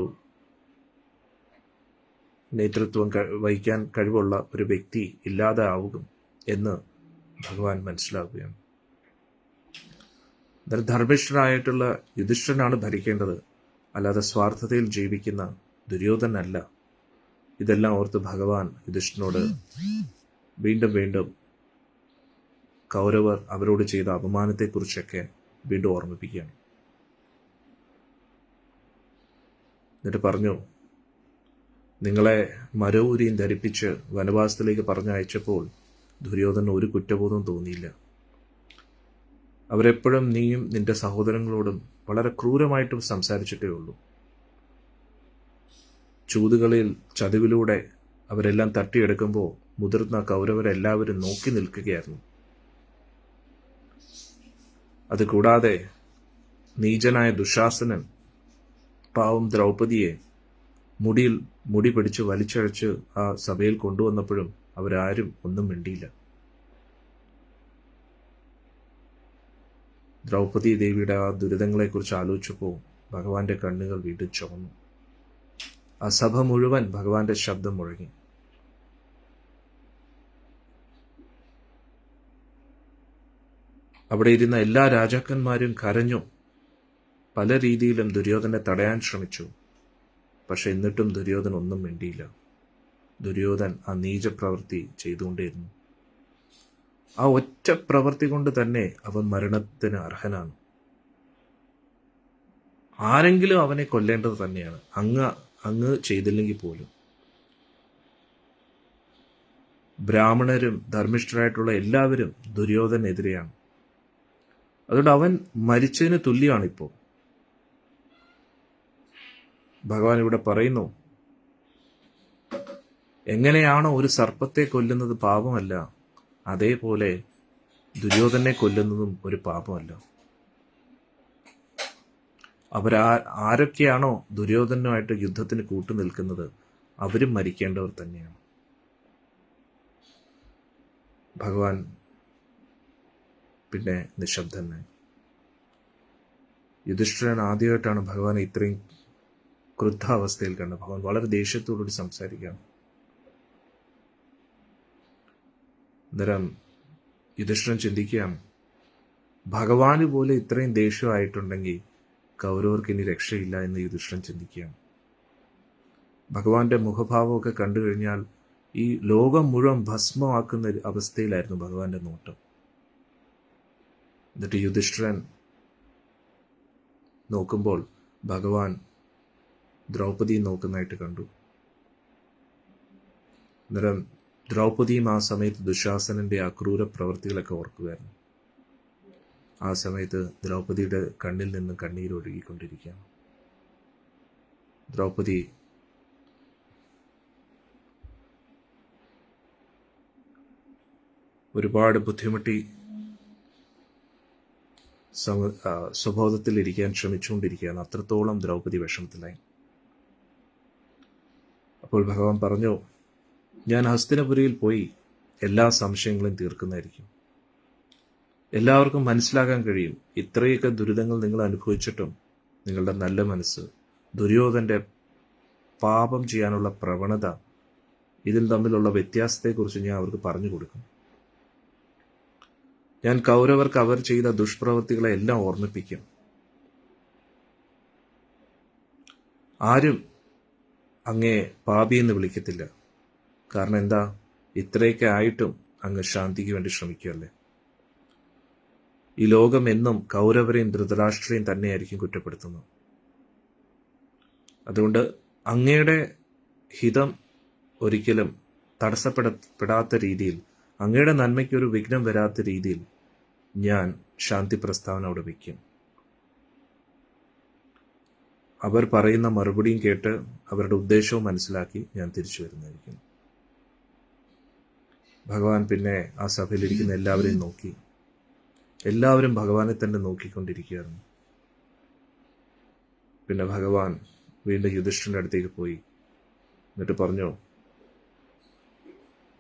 നേതൃത്വം വഹിക്കാൻ കഴിവുള്ള ഒരു വ്യക്തി ഇല്ലാതെ ആവുക എന്ന് ഭഗവാൻ മനസ്സിലാക്കുകയാണ്. എന്നാൽ ധർമ്മിഷ്ഠനായിട്ടുള്ള യുധിഷ്ഠിരനാണ് ഭരിക്കേണ്ടത്, അല്ലാതെ സ്വാർത്ഥതയിൽ ജീവിക്കുന്ന ദുര്യോധനല്ല. ഇതെല്ലാം ഓർത്ത് ഭഗവാൻ യുധിഷ്ഠിരനോട് വീണ്ടും വീണ്ടും കൗരവർ അവരോട് ചെയ്ത അപമാനത്തെക്കുറിച്ചൊക്കെ വീണ്ടും ഓർമ്മിപ്പിക്കുകയാണ്. എന്നിട്ട് പറഞ്ഞു, നിങ്ങളെ മരവൂരിയും ധരിപ്പിച്ച് വനവാസത്തിലേക്ക് പറഞ്ഞയച്ചപ്പോൾ ദുര്യോധനന് ഒരു കുറ്റബോധവും തോന്നിയില്ല. അവരെപ്പോഴും നീയും നിന്റെ സഹോദരങ്ങളോടും വളരെ ക്രൂരമായിട്ടും സംസാരിച്ചിട്ടേ ഉള്ളൂ. ചൂതുകളിൽ ചതിവിലൂടെ അവരെല്ലാം തട്ടിയെടുക്കുമ്പോൾ മുതിർന്ന കൗരവരെല്ലാവരും നോക്കി നിൽക്കുകയായിരുന്നു. അതുകൂടാതെ നീചനായ ദുശാസനൻ പാവം ദ്രൗപദിയെ മുടി പിടിച്ച് വലിച്ചഴച്ച് ആ സഭയിൽ കൊണ്ടുവന്നപ്പോഴും അവരാരും ഒന്നും മിണ്ടിയില്ല. ദ്രൗപദി ദേവിയുടെ ആ ദുരിതങ്ങളെക്കുറിച്ച് ആലോചിച്ചപ്പോൾ ഭഗവാന്റെ കണ്ണുകൾ വീണ്ടും ചുവന്നു. ആ സഭ മുഴുവൻ ഭഗവാന്റെ ശബ്ദം മുഴങ്ങി. അവിടെ ഇരുന്ന എല്ലാ രാജാക്കന്മാരും കരഞ്ഞു. പല രീതിയിലും ദുര്യോധനെ തടയാൻ ശ്രമിച്ചു. പക്ഷെ എന്നിട്ടും ദുര്യോധൻ ഒന്നും മിണ്ടിയില്ല. ദുര്യോധൻ ആ നീചപ്രവൃത്തി ചെയ്തുകൊണ്ടേയിരുന്നു. ആ ഒറ്റ പ്രവൃത്തി കൊണ്ട് തന്നെ അവൻ മരണത്തിന് അർഹനാണ്. ആരെങ്കിലും അവനെ കൊല്ലേണ്ടത് തന്നെയാണ്, അങ്ങ് ചെയ്തില്ലെങ്കിൽ പോലും. ബ്രാഹ്മണരും ധർമ്മിഷ്ഠരായിട്ടുള്ള എല്ലാവരും ദുര്യോധനെതിരെയാണ്. അതുകൊണ്ട് അവൻ മരിച്ചതിന് തുല്യമാണിപ്പോൾ. ഭഗവാൻ ഇവിടെ പറയുന്നു, എങ്ങനെയാണോ ഒരു സർപ്പത്തെ കൊല്ലുന്നത് പാപമല്ല, അതേപോലെ ദുര്യോധനെ കൊല്ലുന്നതും ഒരു പാപമല്ല. ആരൊക്കെയാണോ ദുര്യോധനുമായിട്ട് യുദ്ധത്തിന് കൂട്ടുനിൽക്കുന്നത് അവരും മരിക്കേണ്ടവർ തന്നെയാണ്. ഭഗവാൻ പിന്നെ നിശബ്ദനായി. യുധിഷ്ഠിരൻ ആദ്യമായിട്ടാണ് ഭഗവാൻ ഇത്രയും ക്രുദ്ധാവസ്ഥയിൽ കണ്ടത്. ഭഗവാൻ വളരെ ദേഷ്യത്തോടുകൂടി സംസാരിക്കുകയാണ്. അന്നേരം യുധിഷ്ഠിരൻ ചിന്തിക്കുകയാണ്, ഭഗവാന് പോലെ ഇത്രയും ദേഷ്യമായിട്ടുണ്ടെങ്കിൽ കൗരവർക്ക് ഇനി രക്ഷയില്ല എന്ന് യുധിഷ്ഠിരൻ ചിന്തിക്കുകയാണ്. ഭഗവാന്റെ മുഖഭാവമൊക്കെ കണ്ടു കഴിഞ്ഞാൽ ഈ ലോകം മുഴുവൻ ഭസ്മമാക്കുന്ന അവസ്ഥയിലായിരുന്നു ഭഗവാന്റെ നോട്ടം. എന്നിട്ട് യുധിഷ്ഠിരൻ നോക്കുമ്പോൾ ഭഗവാൻ ദ്രൗപദിയെ നോക്കുന്നതായിട്ട് കണ്ടു. അന്നേരം ദ്രൗപദിയും ആ സമയത്ത് ദുശാസനന്റെ ആ ക്രൂര പ്രവൃത്തികളൊക്കെ ഓർക്കുകയായിരുന്നു. ആ സമയത്ത് ദ്രൗപദിയുടെ കണ്ണിൽ നിന്ന് കണ്ണീരൊഴുകിക്കൊണ്ടിരിക്കുകയാണ്. ദ്രൗപദി ഒരുപാട് ബുദ്ധിമുട്ടി സ്വബോധത്തിൽ ഇരിക്കാൻ ശ്രമിച്ചുകൊണ്ടിരിക്കുകയാണ്. അത്രത്തോളം ദ്രൗപദി വിഷമത്തിലായി. അപ്പോൾ ഭഗവാൻ പറഞ്ഞു, ഞാൻ ഹസ്തിനപുരിയിൽ പോയി എല്ലാ സംശയങ്ങളും തീർക്കുന്നതായിരിക്കും. എല്ലാവർക്കും മനസ്സിലാക്കാൻ കഴിയും, ഇത്രയൊക്കെ ദുരിതങ്ങൾ നിങ്ങൾ അനുഭവിച്ചിട്ടും നിങ്ങളുടെ നല്ല മനസ്സ്, ദുര്യോധന്റെ പാപം ചെയ്യാനുള്ള പ്രവണത, ഇതിൽ തമ്മിലുള്ള വ്യത്യാസത്തെക്കുറിച്ച് ഞാൻ അവർക്ക് പറഞ്ഞു കൊടുക്കും. ഞാൻ കൗരവർക്ക് അവർ ചെയ്ത ദുഷ്പ്രവൃത്തികളെ എല്ലാം ഓർമ്മിപ്പിക്കും. ആരും അങ്ങേ പാപിയെന്ന് വിളിക്കത്തില്ല. കാരണം എന്താ, ഇത്രയൊക്കെ ആയിട്ടും അങ്ങ് ശാന്തിക്ക് വേണ്ടി ശ്രമിക്കുകയല്ലേ. ഈ ലോകം എന്നും കൗരവരെയും ധൃതരാഷ്ട്രയും തന്നെയായിരിക്കും കുറ്റപ്പെടുത്തുന്നത്. അതുകൊണ്ട് അങ്ങയുടെ ഹിതം ഒരിക്കലും തടസ്സപ്പെടാത്ത രീതിയിൽ, അങ്ങയുടെ നന്മയ്ക്കൊരു വിഘ്നം വരാത്ത രീതിയിൽ ഞാൻ ശാന്തി പ്രസ്താവന അവിടെ വയ്ക്കും. അവർ പറയുന്ന മറുപടിയും കേട്ട് അവരുടെ ഉദ്ദേശവും മനസ്സിലാക്കി ഞാൻ തിരിച്ചു വരുന്നതായിരിക്കും. ഭഗവാൻ പിന്നെ ആ സഭയിലിരിക്കുന്ന എല്ലാവരെയും നോക്കി. എല്ലാവരും ഭഗവാനെ തന്നെ നോക്കിക്കൊണ്ടിരിക്കുകയായിരുന്നു. പിന്നെ ഭഗവാൻ വീണ്ടും യുധിഷ്ഠിരന്റെ അടുത്തേക്ക് പോയി. എന്നിട്ട് പറഞ്ഞു,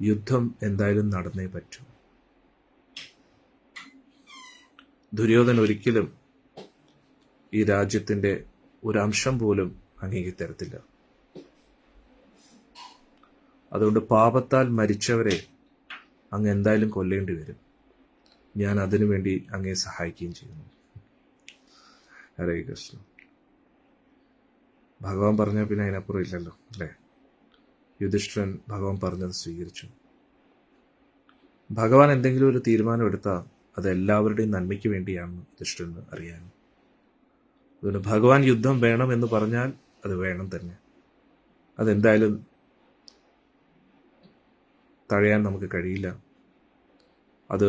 യുദ്ധം എന്തായാലും നടന്നേ പറ്റൂ. ദുര്യോധൻ ഒരിക്കലും ഈ രാജ്യത്തിന്റെ ഒരംശം പോലും അങ്ങേക്ക് തരത്തില്ല. അതുകൊണ്ട് പാപത്താൽ മരിച്ചവരെ അങ്ങ് എന്തായാലും കൊല്ലേണ്ടി വരും. ഞാൻ അതിനുവേണ്ടി അങ്ങേ സഹായിക്കുകയും ചെയ്യുന്നു. ഹരേ കൃഷ്ണ. ഭഗവാൻ പറഞ്ഞ പിന്നെ അതിനപ്പുറം ഇല്ലല്ലോ, അല്ലേ? യുധിഷ്ഠിരൻ ഭഗവാൻ പറഞ്ഞത് സ്വീകരിച്ചു. ഭഗവാൻ എന്തെങ്കിലും ഒരു തീരുമാനം എടുത്താൽ അത് എല്ലാവരുടെയും നന്മയ്ക്ക് വേണ്ടിയാണെന്ന് യുധിഷ്ഠിരന് അറിയാൻ. അതുകൊണ്ട് ഭഗവാൻ യുദ്ധം വേണം എന്ന് പറഞ്ഞാൽ അത് വേണം തന്നെ. അതെന്തായാലും തഴയാൻ നമുക്ക് കഴിയില്ല. അത്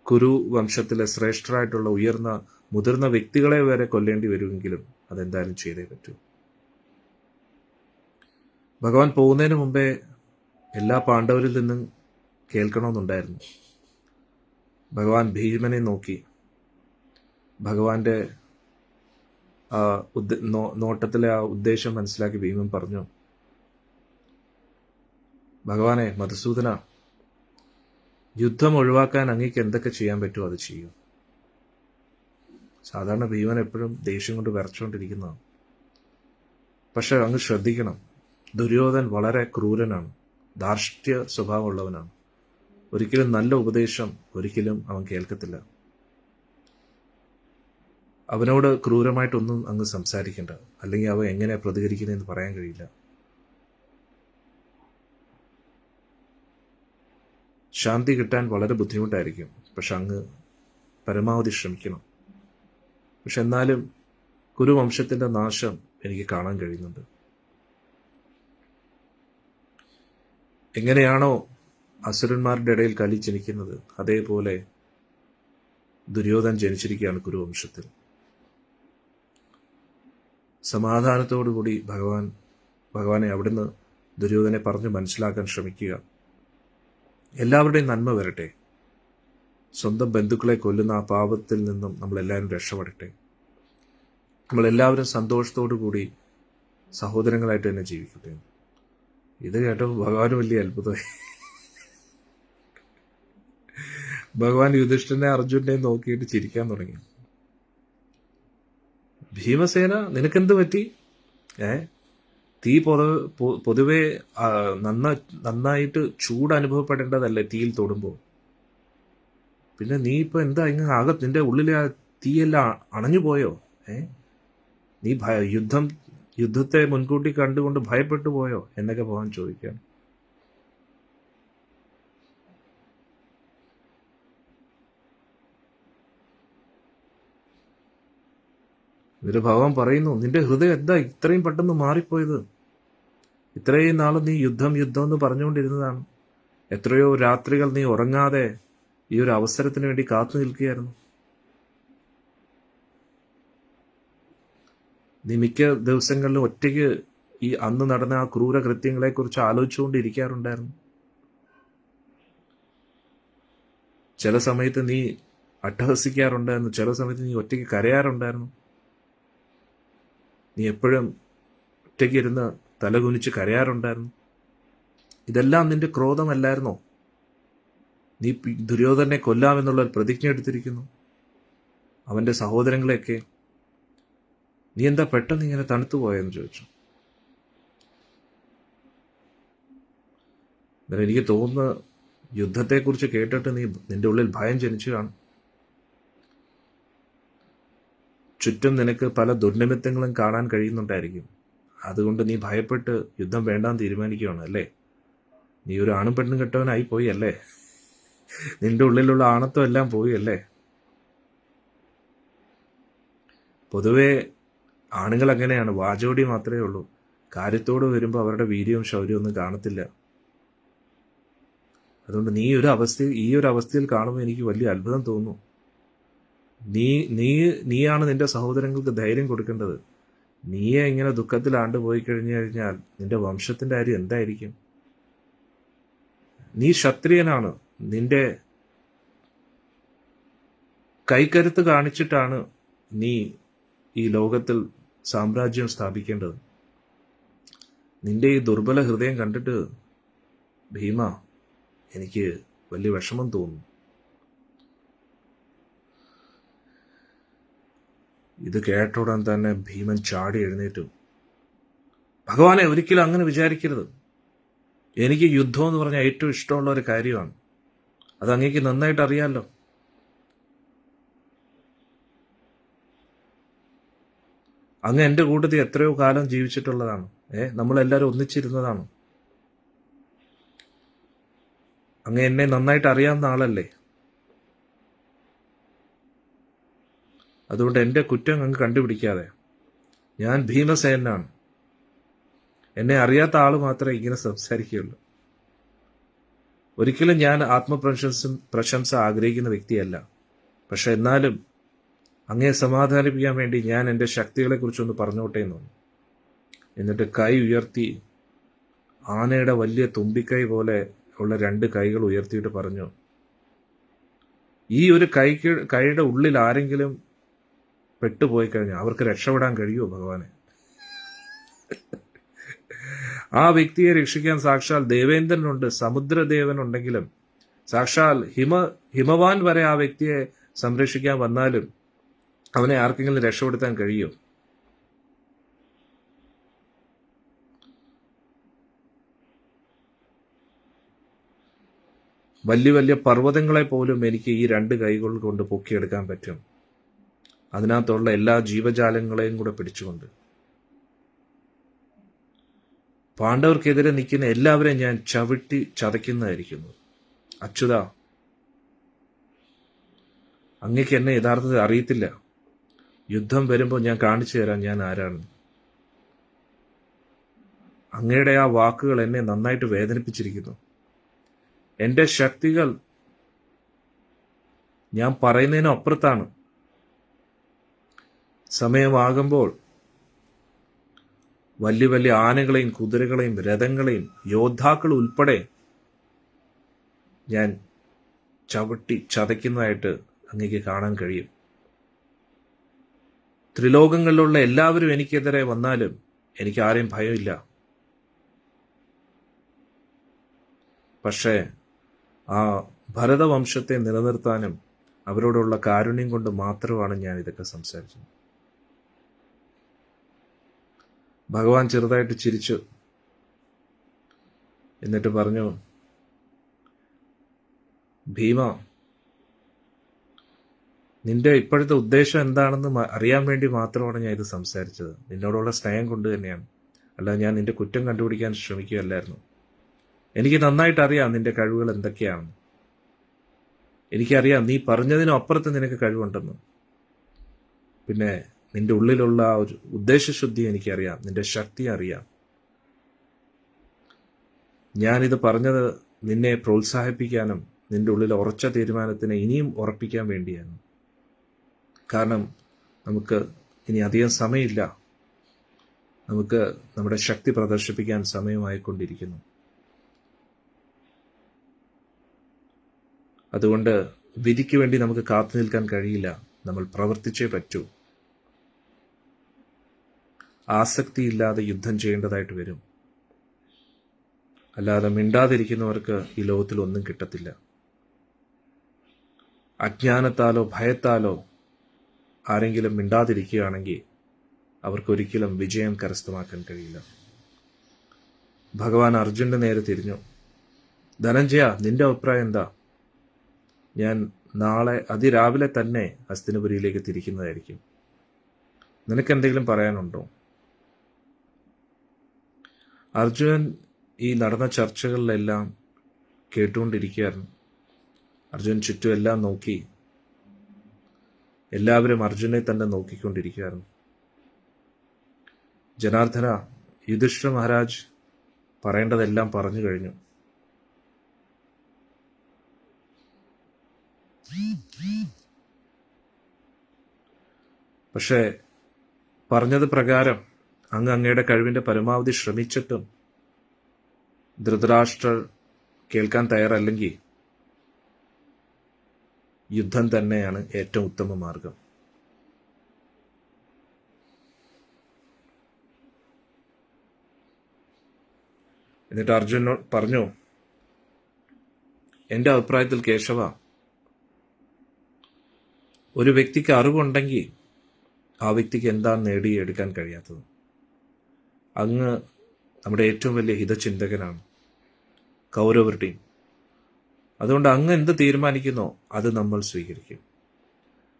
കുരു വംശത്തിലെ ശ്രേഷ്ഠരായിട്ടുള്ള ഉയർന്ന മുതിർന്ന വ്യക്തികളെ വരെ കൊല്ലേണ്ടി വരുമെങ്കിലും അതെന്തായാലും ചെയ്തേ പറ്റൂ. ഭഗവാൻ പോകുന്നതിന് മുമ്പേ എല്ലാ പാണ്ഡവരിൽ നിന്നും കേൾക്കണമെന്നുണ്ടായിരുന്നു. ഭഗവാൻ ഭീമനെ നോക്കി. ഭഗവാന്റെ നോട്ടത്തിലെ ആ ഉദ്ദേശം മനസ്സിലാക്കി ഭീമൻ പറഞ്ഞു, ഭഗവാനെ, മധുസൂദന, യുദ്ധം ഒഴിവാക്കാൻ അങ്ങേക്ക് എന്തൊക്കെ ചെയ്യാൻ പറ്റുമോ അത് ചെയ്യൂ. സാധാരണ ഭീമൻ എപ്പോഴും ദേഷ്യം കൊണ്ട് വിറച്ചുകൊണ്ടിരിക്കുന്നതാണ്. പക്ഷെ അങ്ങ് ശ്രദ്ധിക്കണം, ദുര്യോധൻ വളരെ ക്രൂരനാണ്, ധാർഷ്ട്യ സ്വഭാവമുള്ളവനാണ്. ഒരിക്കലും നല്ല ഉപദേശം ഒരിക്കലും അവൻ കേൾക്കത്തില്ല. അവനോട് ക്രൂരമായിട്ടൊന്നും അങ്ങ് സംസാരിക്കേണ്ട, അല്ലെങ്കിൽ അവൻ എങ്ങനെ പ്രതികരിക്കുന്നതെന്ന് പറയാൻ കഴിയില്ല. ശാന്തി കിട്ടാൻ വളരെ ബുദ്ധിമുട്ടായിരിക്കും, പക്ഷെ അങ്ങ് പരമാവധി ശ്രമിക്കണം. പക്ഷെ എന്നാലും കുരുവംശത്തിന്റെ നാശം എനിക്ക് കാണാൻ കഴിയുന്നുണ്ട്. എങ്ങനെയാണോ അസുരന്മാരുടെ ഇടയിൽ കലി ജനിക്കുന്നത്, അതേപോലെ ദുര്യോധൻ ജനിച്ചിരിക്കുകയാണ് കുരുവംശത്തിൽ. സമാധാനത്തോടുകൂടി ഭഗവാനെ അവിടുന്ന് ദുര്യോധനെ പറഞ്ഞ് മനസ്സിലാക്കാൻ ശ്രമിക്കുക. എല്ലാവരുടെയും നന്മ വരട്ടെ. സ്വന്തം ബന്ധുക്കളെ കൊല്ലുന്ന ആ പാപത്തിൽ നിന്നും നമ്മളെല്ലാവരും രക്ഷപ്പെടട്ടെ. നമ്മളെല്ലാവരും സന്തോഷത്തോടു കൂടി സഹോദരങ്ങളായിട്ട് തന്നെ ജീവിക്കട്ടെ. ഇത് കേട്ടപ്പോൾ ഭഗവാന് വലിയ അത്ഭുതമായി. ഭഗവാൻ യുധിഷ്ഠിരനെ അർജുനെ നോക്കിയിട്ട് ചിരിക്കാൻ തുടങ്ങി. ഭീമസേന, നിനക്കെന്ത് പറ്റി? തീ പൊതുവെ നന്നായിട്ട് ചൂട് അനുഭവപ്പെടേണ്ടതല്ലേ തീയിൽ തൊടുമ്പോൾ? പിന്നെ നീ ഇപ്പൊ എന്താ ഇങ്ങനെ ആകെ നിന്റെ ഉള്ളിലെ ആ തീയെല്ലാം അണഞ്ഞു പോയോ? നീ യുദ്ധത്തെ മുൻകൂട്ടി കണ്ടുകൊണ്ട് ഭയപ്പെട്ടു പോയോ എന്നൊക്കെ ഭഗവാൻ ചോദിക്കാൻ. എന്നിട്ട് ഭഗവാൻ പറയുന്നു, നിന്റെ ഹൃദയം എന്താ ഇത്രയും പെട്ടെന്ന് മാറിപ്പോയത്? ഇത്രയും നാളും നീ യുദ്ധം എന്ന് പറഞ്ഞുകൊണ്ടിരുന്നതാണ്. എത്രയോ രാത്രികൾ നീ ഉറങ്ങാതെ ഈ ഒരു അവസരത്തിന് വേണ്ടി കാത്തു നിൽക്കുകയായിരുന്നു. നീ മിക്ക ദിവസങ്ങളിലും ഒറ്റയ്ക്ക് ഈ അന്ന് നടന്ന ആ ക്രൂര കൃത്യങ്ങളെ കുറിച്ച് ആലോചിച്ചുകൊണ്ടിരിക്കാറുണ്ടായിരുന്നു. ചില സമയത്ത് നീ അട്ടഹസിക്കാറുണ്ടായിരുന്നു, ചില സമയത്ത് നീ ഒറ്റയ്ക്ക് കരയാറുണ്ടായിരുന്നു. നീ എപ്പോഴും ഒറ്റയ്ക്ക് ഇരുന്ന് തലകുനിച്ച് കരയാറുണ്ടായിരുന്നു. ഇതെല്ലാം നിന്റെ ക്രോധമല്ലായിരുന്നോ? നീ ദുര്യോധനെ കൊല്ലാമെന്നുള്ള ഒരു പ്രതിജ്ഞ എടുത്തിരിക്കുന്നു, അവന്റെ സഹോദരങ്ങളെയൊക്കെ. നീ എന്താ പെട്ടെന്ന് ഇങ്ങനെ തണുത്തു പോയെന്ന് ചോദിച്ചു. എനിക്ക് തോന്നുന്നു യുദ്ധത്തെക്കുറിച്ച് കേട്ടിട്ട് നിന്റെ ഉള്ളിൽ ഭയം ജനിച്ചു കാണും. ചുറ്റും നിനക്ക് പല ദുർനിമിത്തങ്ങളും കാണാൻ കഴിയുന്നുണ്ടായിരിക്കും. അതുകൊണ്ട് നീ ഭയപ്പെട്ട് യുദ്ധം വേണ്ടാന്ന് തീരുമാനിക്കുകയാണ് അല്ലേ? നീ ഒരു ആണും പെണ്ണും കെട്ടവനായി പോയി അല്ലേ? നിന്റെ ഉള്ളിലുള്ള ആണത്വം എല്ലാം പോയി അല്ലേ? പൊതുവെ ആണുങ്ങൾ അങ്ങനെയാണ്, വാചോടി മാത്രമേ ഉള്ളൂ. കാര്യത്തോട് വരുമ്പോൾ അവരുടെ വീര്യവും ശൗര്യവും ഒന്നും കാണത്തില്ല. അതുകൊണ്ട് ഈ ഒരു അവസ്ഥയിൽ കാണുമ്പോൾ എനിക്ക് വലിയ അത്ഭുതം തോന്നുന്നു. നീയാണ് നിന്റെ സഹോദരങ്ങൾക്ക് ധൈര്യം കൊടുക്കേണ്ടത്. നീയെ ഇങ്ങനെ ദുഃഖത്തിൽ ആണ്ടുപോയി കഴിഞ്ഞാൽ നിന്റെ വംശത്തിന്റെ കാര്യം എന്തായിരിക്കും? നീ ക്ഷത്രിയനാണ്. നിന്റെ കൈക്കരുത്ത് കാണിച്ചിട്ടാണ് നീ ഈ ലോകത്തിൽ സാമ്രാജ്യം സ്ഥാപിക്കേണ്ടത്. നിന്റെ ഈ ദുർബല ഹൃദയം കണ്ടിട്ട് ഭീമ, എനിക്ക് വലിയ വിഷമം തോന്നുന്നു. ഇത് കേട്ട ഉടൻ തന്നെ ഭീമൻ ചാടി എഴുന്നേറ്റു. ഭഗവാനെ, ഒരിക്കലും അങ്ങനെ വിചാരിക്കരുത്. എനിക്ക് യുദ്ധം എന്ന് പറഞ്ഞാൽ ഏറ്റവും ഇഷ്ടമുള്ള ഒരു കാര്യമാണ്. അത് അങ്ങേക്ക് നന്നായിട്ട് അറിയാമല്ലോ. അങ്ങ് എൻ്റെ കൂട്ടത്തിൽ എത്രയോ കാലം ജീവിച്ചിട്ടുള്ളതാണ്. നമ്മളെല്ലാവരും ഒന്നിച്ചിരുന്നതാണ്. അങ്ങ് എന്നെ നന്നായിട്ട് അറിയാവുന്ന ആളല്ലേ. അതുകൊണ്ട് എൻ്റെ കുറ്റം അങ്ങ് കണ്ടുപിടിക്കാതെ. ഞാൻ ഭീമസേനാണ്. എന്നെ അറിയാത്ത ആൾ മാത്രമേ ഇങ്ങനെ സംസാരിക്കുകയുള്ളൂ. ഒരിക്കലും ഞാൻ പ്രശംസ ആഗ്രഹിക്കുന്ന വ്യക്തിയല്ല. പക്ഷെ എന്നാലും അങ്ങയെ സമാധാനിപ്പിക്കാൻ വേണ്ടി ഞാൻ എൻ്റെ ശക്തികളെ കുറിച്ചൊന്ന് പറഞ്ഞോട്ടെ എന്ന് തോന്നി. എന്നിട്ട് കൈ ഉയർത്തി ആനയുടെ വലിയ തുമ്പിക്കൈ പോലെ ഉള്ള 2 കൈകൾ ഉയർത്തിയിട്ട് പറഞ്ഞു, ഈ ഒരു കൈയുടെ ഉള്ളിൽ ആരെങ്കിലും പെട്ടുപോയി കഴിഞ്ഞാൽ അവർക്ക് രക്ഷപ്പെടാൻ കഴിയുമോ ഭഗവാനെ? ആ വ്യക്തിയെ രക്ഷിക്കാൻ സാക്ഷാൽ ദേവേന്ദ്രനുണ്ട്, സമുദ്രദേവനുണ്ടെങ്കിലും സാക്ഷാൽ ഹിമവാൻ വരെ ആ വ്യക്തിയെ സംരക്ഷിക്കാൻ വന്നാലും അവനെ ആർക്കെങ്കിലും രക്ഷപ്പെടുത്താൻ കഴിയുമോ? വലിയ വലിയ പർവ്വതങ്ങളെ പോലും എനിക്ക് ഈ 2 കൈകൾ കൊണ്ട് പൊക്കിയെടുക്കാൻ പറ്റും, അതിനകത്തുള്ള എല്ലാ ജീവജാലങ്ങളെയും കൂടെ പിടിച്ചുകൊണ്ട്. പാണ്ഡവർക്കെതിരെ നിൽക്കുന്ന എല്ലാവരെയും ഞാൻ ചവിട്ടി ചതയ്ക്കുന്നതായിരിക്കുന്നു. അച്യുത, അങ്ങക്ക് എന്നെ യഥാർത്ഥത്തിൽ അറിയത്തില്ല. യുദ്ധം വരുമ്പോൾ ഞാൻ കാണിച്ചു തരാം ഞാൻ ആരാണ്. അങ്ങയുടെ ആ വാക്കുകൾ എന്നെ നന്നായിട്ട് വേദനിപ്പിച്ചിരിക്കുന്നു. എൻ്റെ ശക്തികൾ ഞാൻ പറയുന്നതിനും അപ്പുറത്താണ്. സമയമാകുമ്പോൾ വലിയ വലിയ ആനകളെയും കുതിരകളെയും രഥങ്ങളെയും യോദ്ധാക്കൾ ഉൾപ്പെടെ ഞാൻ ചവിട്ടി ചതയ്ക്കുന്നതായിട്ട് അങ്ങേക്ക് കാണാൻ കഴിയും. ത്രിലോകങ്ങളിലുള്ള എല്ലാവരും എനിക്കെതിരെ വന്നാലും എനിക്ക് ആരെയും ഭയമില്ല. പക്ഷേ ആ ഭരതവംശത്തെ നിലനിർത്താനും അവരോടുള്ള കാരുണ്യം കൊണ്ട് മാത്രമാണ് ഞാൻ ഇതൊക്കെ സംസാരിച്ചത്. ഭഗവാൻ ചെറുതായിട്ട് ചിരിച്ചു. എന്നിട്ട് പറഞ്ഞു, ഭീമ, നിന്റെ ഇപ്പോഴത്തെ ഉദ്ദേശം എന്താണെന്ന് അറിയാൻ വേണ്ടി മാത്രമാണ് ഞാൻ ഇത് സംസാരിച്ചത്. നിന്നോടുള്ള സ്നേഹം കൊണ്ട് തന്നെയാണ്. അല്ല, ഞാൻ നിന്റെ കുറ്റം കണ്ടുപിടിക്കാൻ ശ്രമിക്കുകയല്ലായിരുന്നു. എനിക്ക് നന്നായിട്ട് അറിയാം നിന്റെ കഴിവുകൾ എന്തൊക്കെയാണ്. എനിക്കറിയാം നീ പറഞ്ഞതിനും അപ്പുറത്ത് നിനക്ക് കഴിവുണ്ടെന്ന്. പിന്നെ നിന്റെ ഉള്ളിലുള്ള ആ ഒരു ഉദ്ദേശശുദ്ധി എനിക്കറിയാം, നിന്റെ ശക്തി അറിയാം. ഞാനിത് പറഞ്ഞത് നിന്നെ പ്രോത്സാഹിപ്പിക്കാനും നിന്റെ ഉള്ളിൽ ഉറച്ച തീരുമാനത്തിനെ ഇനിയും ഉറപ്പിക്കാൻ വേണ്ടിയാണ്. കാരണം നമുക്ക് ഇനി അധികം സമയമില്ല. നമുക്ക് നമ്മുടെ ശക്തി പ്രദർശിപ്പിക്കാൻ സമയമായിക്കൊണ്ടിരിക്കുന്നു. അതുകൊണ്ട് വിധിക്ക് വേണ്ടി നമുക്ക് കാത്തു നിൽക്കാൻ കഴിയില്ല. നമ്മൾ പ്രവർത്തിച്ചേ പറ്റൂ. ആസക്തിയില്ലാതെ യുദ്ധം ചെയ്യേണ്ടതായിട്ട് വരും. അല്ലാതെ മിണ്ടാതിരിക്കുന്നവർക്ക് ഈ ലോകത്തിൽ ഒന്നും കിട്ടത്തില്ല. അജ്ഞാനത്താലോ ഭയത്താലോ ആരെങ്കിലും മിണ്ടാതിരിക്കുകയാണെങ്കിൽ അവർക്കൊരിക്കലും വിജയം കരസ്ഥമാക്കാൻ കഴിയില്ല. ഭഗവാൻ അർജുനന്റെ നേരെ തിരിഞ്ഞു. ധനഞ്ജയ, നിന്റെ അഭിപ്രായം എന്താ? ഞാൻ നാളെ അതിരാവിലെ തന്നെ ഹസ്തിനപുരിയിലേക്ക് തിരിക്കുന്നതായിരിക്കും. നിനക്ക് എന്തെങ്കിലും പറയാനുണ്ടോ? അർജുനൻ ഈ നടന്ന ചർച്ചകളിലെല്ലാം കേട്ടുകൊണ്ടിരിക്കുകയായിരുന്നു. അർജുനൻ ചുറ്റും എല്ലാം നോക്കി. എല്ലാവരും അർജുനെ തന്നെ നോക്കിക്കൊണ്ടിരിക്കുകയായിരുന്നു. ജനാർദ്ദന, യുധിഷ്ഠിര മഹാരാജ് പറയേണ്ടതെല്ലാം പറഞ്ഞു കഴിഞ്ഞു. പക്ഷേ പറഞ്ഞത് പ്രകാരം അങ്ങയുടെ കഴിവിന്റെ പരമാവധി ശ്രമിച്ചിട്ടും ധൃതരാഷ്ട്രർ കേൾക്കാൻ തയ്യാറല്ലെങ്കിൽ യുദ്ധം തന്നെയാണ് ഏറ്റവും ഉത്തമ മാർഗം. എന്നിട്ട് അർജുനോട് പറഞ്ഞു, എന്റെ അഭിപ്രായത്തിൽ കേശവ, ഒരു വ്യക്തിക്ക് അറിവുണ്ടെങ്കിൽ ആ വ്യക്തിക്ക് എന്താണ് നേടിയെടുക്കാൻ കഴിയാത്തത്? അങ്ങ് നമ്മുടെ ഏറ്റവും വലിയ ഹിതചിന്തകനാണ്, കൗരവരുടെയും. അതുകൊണ്ട് അങ്ങ് എന്ത് തീരുമാനിക്കുന്നോ അത് നമ്മൾ സ്വീകരിക്കും.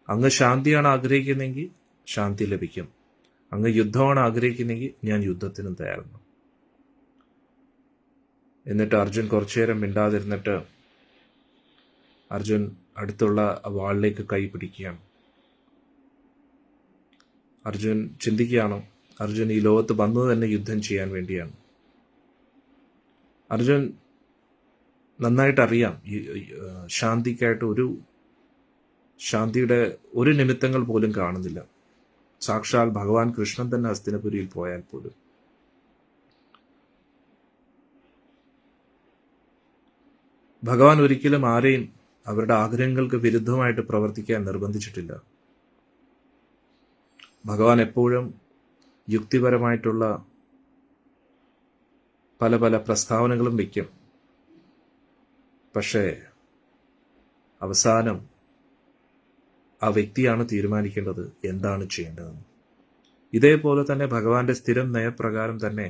അങ്ങ് ശാന്തിയാണ് ആഗ്രഹിക്കുന്നെങ്കിൽ ശാന്തി ലഭിക്കും. അങ്ങ് യുദ്ധമാണ് ആഗ്രഹിക്കുന്നെങ്കിൽ ഞാൻ യുദ്ധത്തിനും തയ്യാറാണ്. എന്നിട്ട് അർജുൻ കുറച്ചുനേരം മിണ്ടാതിരുന്നിട്ട് അർജുൻ അടുത്തുള്ള വാളിലേക്ക് കൈ പിടിക്കുകയാണ്. അർജുൻ ചിന്തിക്കുകയാണോ, അർജുൻ ഈ ലോകത്ത് വന്നത് തന്നെ യുദ്ധം ചെയ്യാൻ വേണ്ടിയാണ്. അർജുൻ നന്നായിട്ട് അറിയാം ശാന്തിക്കായിട്ട് ശാന്തിയുടെ ഒരു നിമിത്തങ്ങൾ പോലും കാണുന്നില്ല. സാക്ഷാൽ ഭഗവാൻ കൃഷ്ണൻ തന്നെ ഹസ്തിനപുരിയിൽ പോയാൽ പോലും. ഭഗവാൻ ഒരിക്കലും ആരെയും അവരുടെ ആഗ്രഹങ്ങൾക്ക് വിരുദ്ധമായിട്ട് പ്രവർത്തിക്കാൻ നിർബന്ധിച്ചിട്ടില്ല. ഭഗവാൻ എപ്പോഴും യുക്തിപരമായിട്ടുള്ള പല പല പ്രസ്താവനകളും വയ്ക്കും. പക്ഷേ അവസാനം ആ വ്യക്തിയാണ് തീരുമാനിക്കേണ്ടത് എന്താണ് ചെയ്യേണ്ടതെന്ന്. ഇതേപോലെ തന്നെ ഭഗവാന്റെ സ്ഥിരം നയപ്രകാരം തന്നെ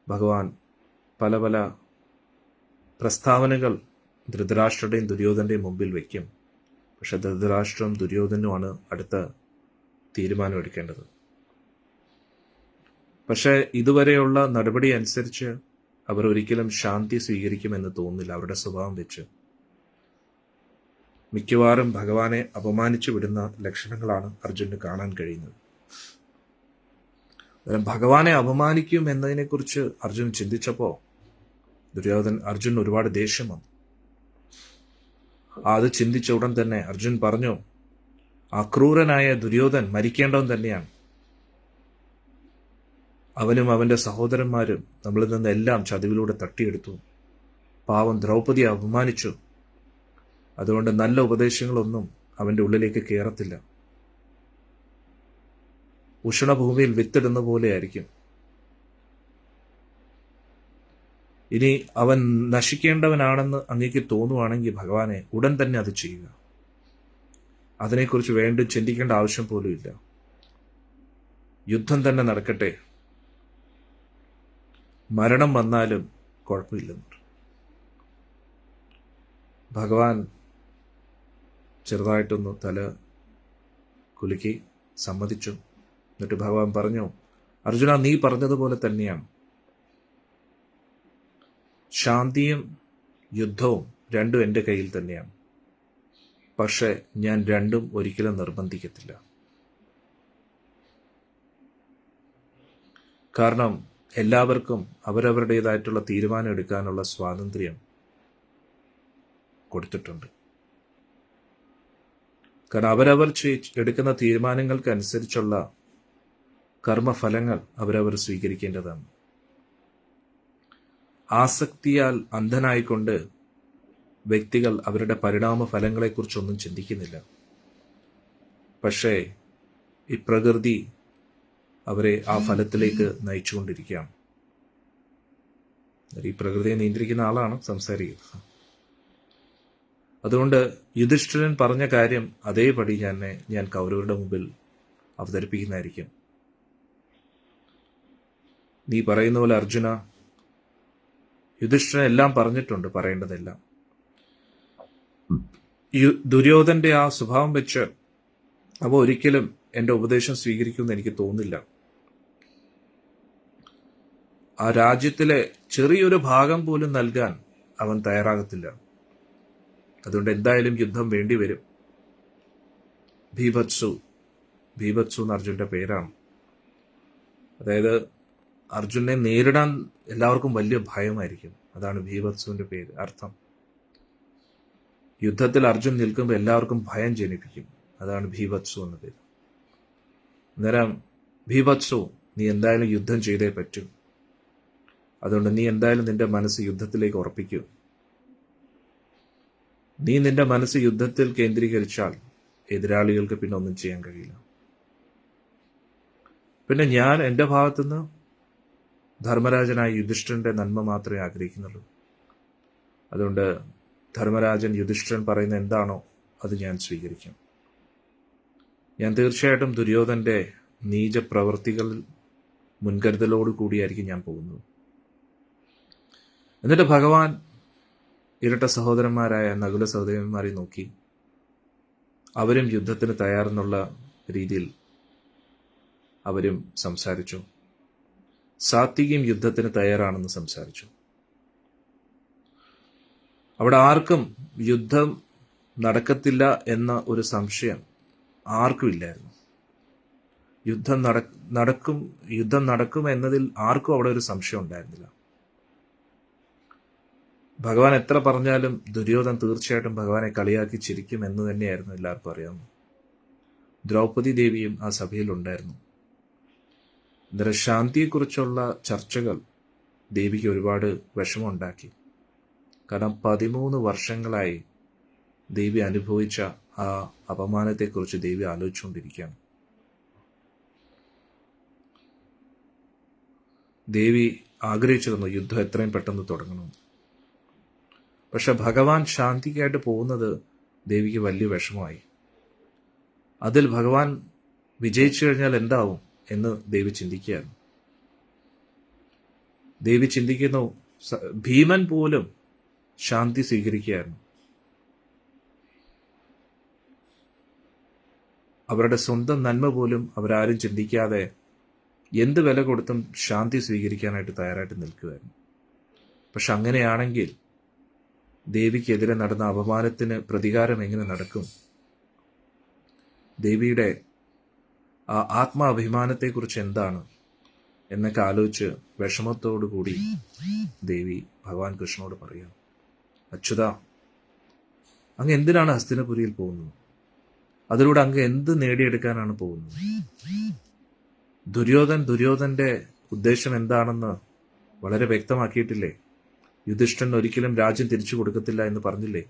ഭഗവാൻ പല പല പ്രസ്താവനകൾ ധൃതരാഷ്ട്രയുടെയും ദുര്യോധന്റെയും മുമ്പിൽ വയ്ക്കും. പക്ഷെ ധൃതരാഷ്ട്രം ദുര്യോധനുമാണ് അടുത്ത തീരുമാനമെടുക്കേണ്ടത്. പക്ഷെ ഇതുവരെയുള്ള നടപടി അനുസരിച്ച് അവർ ഒരിക്കലും ശാന്തി സ്വീകരിക്കുമെന്ന് തോന്നുന്നില്ല. അവരുടെ സ്വഭാവം വെച്ച് മിക്കവാറും ഭഗവാനെ അപമാനിച്ചു വിടുന്ന ലക്ഷണങ്ങളാണ് അർജുനന് കാണാൻ കഴിയുന്നത്. ഭഗവാനെ അപമാനിക്കും എന്നതിനെക്കുറിച്ച് അർജുൻ ചിന്തിച്ചപ്പോൾ അർജുൻ ഒരുപാട് ദേഷ്യം വന്നു. അത് ചിന്തിച്ച ഉടൻ തന്നെ അർജുൻ പറഞ്ഞു, ആ ക്രൂരനായ ദുര്യോധൻ മരിക്കേണ്ടവൻ തന്നെയാണ്. അവനും അവന്റെ സഹോദരന്മാരും നമ്മളിൽ നിന്നെല്ലാം ചതിവിലൂടെ തട്ടിയെടുത്തു. പാവം ദ്രൗപദിയെ അപമാനിച്ചു. അതുകൊണ്ട് നല്ല ഉപദേശങ്ങളൊന്നും അവന്റെ ഉള്ളിലേക്ക് കയറത്തില്ല. ഉഷ്ണഭൂമിയിൽ വിത്തിടുന്ന പോലെയായിരിക്കും. ഇനി അവൻ നശിക്കേണ്ടവനാണെന്ന് അങ്ങേക്ക് തോന്നുവാണെങ്കിൽ ഭഗവാനെ ഉടൻ തന്നെ അത് ചെയ്യുക. അതിനെക്കുറിച്ച് വീണ്ടും ചിന്തിക്കേണ്ട ആവശ്യം പോലും ഇല്ല. യുദ്ധം തന്നെ നടക്കട്ടെ, മരണം വന്നാലും കുഴപ്പമില്ലെന്ന്. ഭഗവാൻ ചെറുതായിട്ടൊന്ന് തല കുലുക്കി സമ്മതിച്ചു. എന്നിട്ട് ഭഗവാൻ പറഞ്ഞു, അർജുന, നീ പറഞ്ഞതുപോലെ തന്നെയാണ്. ശാന്തിയും യുദ്ധവും രണ്ടും എൻ്റെ കയ്യിൽ തന്നെയാണ്. പക്ഷെ ഞാൻ രണ്ടും ഒരിക്കലും നിർബന്ധിക്കത്തില്ല. കാരണം എല്ലാവർക്കും അവരവരുടേതായിട്ടുള്ള തീരുമാനം എടുക്കാനുള്ള സ്വാതന്ത്ര്യം കൊടുത്തിട്ടുണ്ട്. കാരണം അവരവർ എടുക്കുന്ന തീരുമാനങ്ങൾക്കനുസരിച്ചുള്ള കർമ്മഫലങ്ങൾ അവരവർ സ്വീകരിക്കേണ്ടതാണ്. ആസക്തിയാൽ അന്ധനായിക്കൊണ്ട് വ്യക്തികൾ അവരുടെ പരിണാമ ഫലങ്ങളെക്കുറിച്ചൊന്നും ചിന്തിക്കുന്നില്ല. പക്ഷേ ഈ പ്രകൃതി അവരെ ആ ഫലത്തിലേക്ക് നയിച്ചുകൊണ്ടിരിക്കുകയാണ്. ഈ പ്രകൃതിയെ നിയന്ത്രിക്കുന്ന ആളാണ് സംസാരിക്കുന്നത്. അതുകൊണ്ട് യുധിഷ്ഠിരൻ പറഞ്ഞ കാര്യം അതേപടി ഞാൻ കൗരവരുടെ മുമ്പിൽ അവതരിപ്പിക്കുന്നതായിരിക്കും. നീ പറയുന്ന പോലെ അർജുന, യുധിഷ്ഠിരൻ എല്ലാം പറഞ്ഞിട്ടുണ്ട്, പറയേണ്ടതെല്ലാം. ദുര്യോധന്റെ ആ സ്വഭാവം വെച്ച് അവ ഒരിക്കലും എന്റെ ഉപദേശം സ്വീകരിക്കുമെന്ന് എനിക്ക് തോന്നുന്നില്ല. ആ രാജ്യത്തിലെ ചെറിയൊരു ഭാഗം പോലും നൽകാൻ അവൻ തയ്യാറാകത്തില്ല. അതുകൊണ്ട് എന്തായാലും യുദ്ധം വേണ്ടി വരും. ഭീഭത്സു എന്ന് അർജുന്റെ പേരാണ്. അതായത് അർജുനെ നേരിടാൻ എല്ലാവർക്കും വലിയ ഭയമായിരിക്കും. അതാണ് ഭീഭത്സുവിന്റെ പേര്, അർത്ഥം. യുദ്ധത്തിൽ അർജുൻ നിൽക്കുമ്പോൾ എല്ലാവർക്കും ഭയം ജനിപ്പിക്കും. അതാണ് ഭീഭത്സു എന്ന പേര്. അന്നേരം ഭീഭത്സു, നീ എന്തായാലും യുദ്ധം ചെയ്തേ പറ്റൂ. അതുകൊണ്ട് നീ എന്തായാലും നിന്റെ മനസ്സ് യുദ്ധത്തിലേക്ക് ഉറപ്പിക്കൂ. നീ നിന്റെ മനസ്സ് യുദ്ധത്തിൽ കേന്ദ്രീകരിച്ചാൽ എതിരാളികൾക്ക് പിന്നെ ഒന്നും ചെയ്യാൻ കഴിയില്ല. പിന്നെ ഞാൻ എൻ്റെ ഭാഗത്തുനിന്ന് ധർമ്മരാജനായ യുധിഷ്ഠിരന്റെ നന്മ മാത്രമേ ആഗ്രഹിക്കുന്നുള്ളൂ. അതുകൊണ്ട് ധർമ്മരാജൻ യുധിഷ്ഠിരൻ പറയുന്ന എന്താണോ അത് ഞാൻ സ്വീകരിക്കും. ഞാൻ തീർച്ചയായിട്ടും ദുര്യോധന്റെ നീച പ്രവൃത്തികളിൽ മുൻകരുതലോടു കൂടിയായിരിക്കും ഞാൻ പോകുന്നത്. എന്നിട്ട് ഭഗവാൻ ഇരട്ട സഹോദരന്മാരായ നകുല സഹോദരന്മാരെ നോക്കി. അവരും യുദ്ധത്തിന് തയ്യാറെന്നുള്ള രീതിയിൽ അവരും സംസാരിച്ചു. സാത്വികയും യുദ്ധത്തിന് തയ്യാറാണെന്ന് സംസാരിച്ചു. അവിടെ ആർക്കും യുദ്ധം നടക്കത്തില്ല എന്ന ഒരു സംശയം ആർക്കും ഇല്ലായിരുന്നു. യുദ്ധം നടക്കും എന്നതിൽ ആർക്കും അവിടെ ഒരു സംശയം ഉണ്ടായിരുന്നില്ല. ഭഗവാൻ എത്ര പറഞ്ഞാലും ദുര്യോധൻ തീർച്ചയായിട്ടും ഭഗവാനെ കളിയാക്കി ചിരിക്കും എന്ന് തന്നെയായിരുന്നു എല്ലാവർക്കും അറിയാവുന്നത്. ദ്രൗപദി ദേവിയും ആ സഭയിൽ ഉണ്ടായിരുന്നു. അന്നേരം ശാന്തിയെക്കുറിച്ചുള്ള ചർച്ചകൾ ദേവിക്ക് ഒരുപാട് വിഷമമുണ്ടാക്കി. കാരണം 13 വർഷങ്ങളായി ദേവി അനുഭവിച്ച ആ അപമാനത്തെക്കുറിച്ച് ദേവി ആലോചിച്ചുകൊണ്ടിരിക്കുകയാണ്. ദേവി ആഗ്രഹിച്ചിരുന്നു യുദ്ധം എത്രയും പെട്ടെന്ന് തുടങ്ങണം. പക്ഷെ ഭഗവാൻ ശാന്തിക്കായിട്ട് പോകുന്നത് ദേവിക്ക് വലിയ വിഷമമായി. അതിൽ ഭഗവാൻ വിജയിച്ചു കഴിഞ്ഞാൽ എന്താവും എന്ന് ദേവി ചിന്തിക്കുകയായിരുന്നു. ദേവി ചിന്തിക്കുന്നു, ഭീമൻ പോലും ശാന്തി സ്വീകരിക്കുകയായിരുന്നു. അവരുടെ സ്വന്തം നന്മ പോലും അവരാരും ചിന്തിക്കാതെ എന്ത് വില കൊടുത്തും ശാന്തി സ്വീകരിക്കാനായിട്ട് തയ്യാറായിട്ട് നിൽക്കുകയായിരുന്നു. പക്ഷെ അങ്ങനെയാണെങ്കിൽ ദേവിക്കെതിരെ നടന്ന അപമാനത്തിന് പ്രതികാരം എങ്ങനെ നടക്കും? ദേവിയുടെ ആ ആത്മാഭിമാനത്തെക്കുറിച്ച് എന്താണ് എന്നൊക്കെ ആലോചിച്ച് വിഷമത്തോടു കൂടി ദേവി ഭഗവാൻ കൃഷ്ണനോട് പറയാം, അച്യുത, അങ്ങ് എന്തിനാണ് ഹസ്തിനപുരിയിൽ പോകുന്നത്? അതിലൂടെ അങ്ങ് എന്ത് നേടിയെടുക്കാനാണ് പോകുന്നത്? ദുര്യോധന്റെ ഉദ്ദേശം എന്താണെന്ന് വളരെ വ്യക്തമാക്കിയിട്ടില്ലേ? യുധിഷ്ഠിരൻ ഒരിക്കലും രാജ്യം തിരിച്ചു കൊടുക്കത്തില്ല എന്ന് പറഞ്ഞില്ലേ?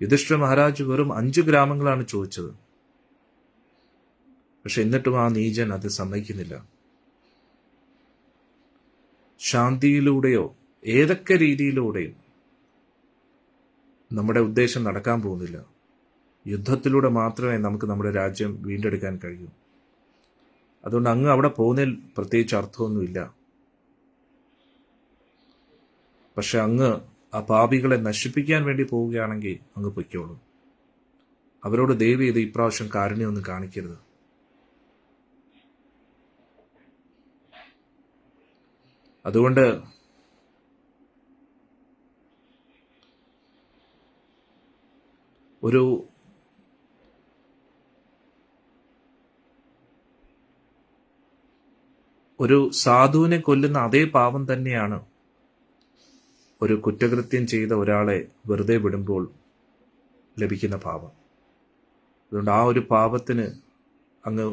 യുധിഷ്ഠിര മഹാരാജ് വെറും 5 ഗ്രാമങ്ങളാണ് ചോദിച്ചത്. പക്ഷെ എന്നിട്ടും ആ നീചൻ അത് സമ്മതിക്കുന്നില്ല. ശാന്തിയിലൂടെയോ ഏതൊക്കെ രീതിയിലൂടെയും നമ്മുടെ ഉദ്ദേശം നടക്കാൻ പോകുന്നില്ല. യുദ്ധത്തിലൂടെ മാത്രമേ നമുക്ക് നമ്മുടെ രാജ്യം വീണ്ടെടുക്കാൻ കഴിയൂ. അതുകൊണ്ട് അങ്ങ് അവിടെ പോകുന്നതിൽ പ്രത്യേകിച്ച് അർത്ഥമൊന്നുമില്ല. പക്ഷെ അങ്ങ് ആ പാപികളെ നശിപ്പിക്കാൻ വേണ്ടി പോവുകയാണെങ്കിൽ അങ്ങ് പൊയ്ക്കോളൂ. അവരോട് ദയവ് ചെയ്ത് ഇപ്രാവശ്യം കാരുണ്യമൊന്നും കാണിക്കരുത്. അതുകൊണ്ട് ഒരു സാധുവിനെ കൊല്ലുന്ന അതേ പാപം തന്നെയാണ് ഒരു കുറ്റകൃത്യം ചെയ്ത ഒരാളെ വെറുതെ വിടുമ്പോൾ ലഭിക്കുന്ന പാപം. അതുകൊണ്ട് ആ ഒരു പാപത്തിന് അങ്ങ്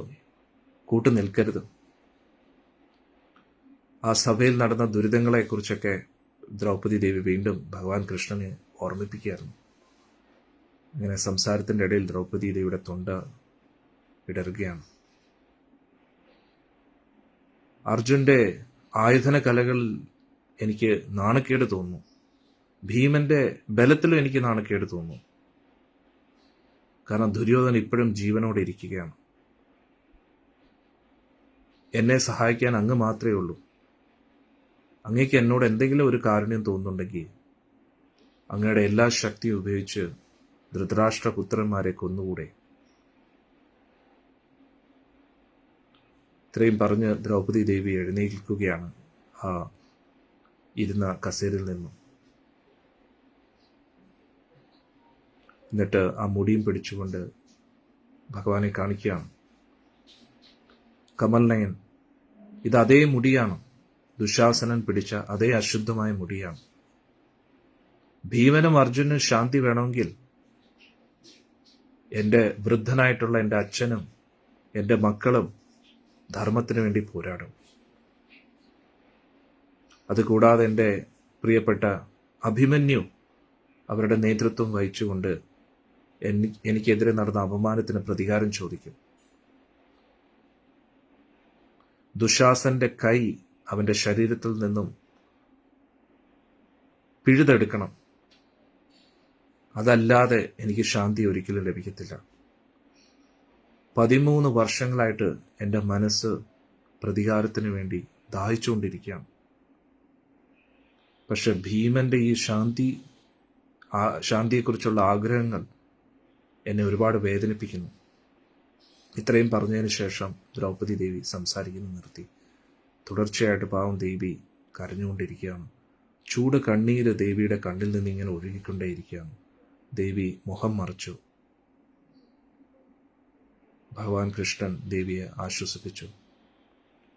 കൂട്ടു നിൽക്കരുത്. ആ സഭയിൽ നടന്ന ദുരിതങ്ങളെക്കുറിച്ചൊക്കെ ദ്രൗപദി ദേവി വീണ്ടും ഭഗവാൻ കൃഷ്ണനെ ഓർമ്മിപ്പിക്കുകയായിരുന്നു. ഇങ്ങനെ സംസാരത്തിന്റെ ഇടയിൽ ദ്രൗപദി ദേവിയുടെ തൊണ്ട ഇടറുകയാണ്. അർജുന്റെ ആയുധന കലകളിൽ എനിക്ക് നാണക്കേട് തോന്നുന്നു. ഭീമന്റെ ബലത്തിലും എനിക്ക് നാണക്കേട് തോന്നുന്നു. കാരണം ദുര്യോധനൻ ഇപ്പോഴും ജീവനോടെ ഇരിക്കുകയാണ്. എന്നെ സഹായിക്കാൻ അങ്ങ് മാത്രമേ ഉള്ളൂ. അങ്ങേക്ക് എന്നോട് എന്തെങ്കിലും ഒരു കാരുണ്യം തോന്നുന്നുണ്ടെങ്കിൽ അങ്ങയുടെ എല്ലാ ശക്തിയും ഉപയോഗിച്ച് ധൃതരാഷ്ട്ര പുത്രന്മാരെ കൊന്നുകൂടെ? ഇത്രയും പറഞ്ഞ് ദ്രൗപദി ദേവി എഴുന്നേൽക്കുകയാണ് ആ ഇരുന്ന കസേരയിൽ നിന്നും. എന്നിട്ട് ആ മുടിയും പിടിച്ചുകൊണ്ട് ഭഗവാനെ കാണിക്കുകയാണ്. കമൽനയൻ, ഇത് അതേ മുടിയാണ്. ദുശാസനൻ പിടിച്ച അതേ അശുദ്ധമായ മുടിയാണ്. ഭീമനും അർജുനും ശാന്തി വേണമെങ്കിൽ എൻ്റെ വൃദ്ധനായിട്ടുള്ള എൻ്റെ അച്ഛനും എൻ്റെ മക്കളും ധർമ്മത്തിന് വേണ്ടി പോരാടും. അതുകൂടാതെ എൻ്റെ പ്രിയപ്പെട്ട അഭിമന്യു അവരുടെ നേതൃത്വം വഹിച്ചുകൊണ്ട് എനിക്കെതിരെ നടന്ന അപമാനത്തിന് പ്രതികാരം ചോദിക്കും. ദുശാസന്റെ കൈ അവന്റെ ശരീരത്തിൽ നിന്നും പിഴുതെടുക്കണം. അതല്ലാതെ എനിക്ക് ശാന്തി ഒരിക്കലും ലഭിക്കത്തില്ല. 13 വർഷങ്ങളായിട്ട് എൻ്റെ മനസ്സ് പ്രതികാരത്തിന് വേണ്ടി ദാഹിച്ചുകൊണ്ടിരിക്കുകയാണ്. പക്ഷെ ഭീമന്റെ ഈ ശാന്തിയെക്കുറിച്ചുള്ള ആഗ്രഹങ്ങൾ എന്നെ ഒരുപാട് വേദനിപ്പിക്കുന്നു. ഇത്രയും പറഞ്ഞതിന് ശേഷം ദ്രൗപദി ദേവി സംസാരിക്കുന്നു നിർത്തി. തുടർച്ചയായിട്ട് പാവം ദേവി കരഞ്ഞുകൊണ്ടിരിക്കുകയാണ്. ചൂട് കണ്ണീര് ദേവിയുടെ കണ്ണിൽ നിന്ന് ഇങ്ങനെ ഒഴുകിക്കൊണ്ടേയിരിക്കുകയാണ്. ദേവി മുഖം മറച്ചു. ഭഗവാൻ കൃഷ്ണൻ ദേവിയെ ആശ്വസിപ്പിച്ചു.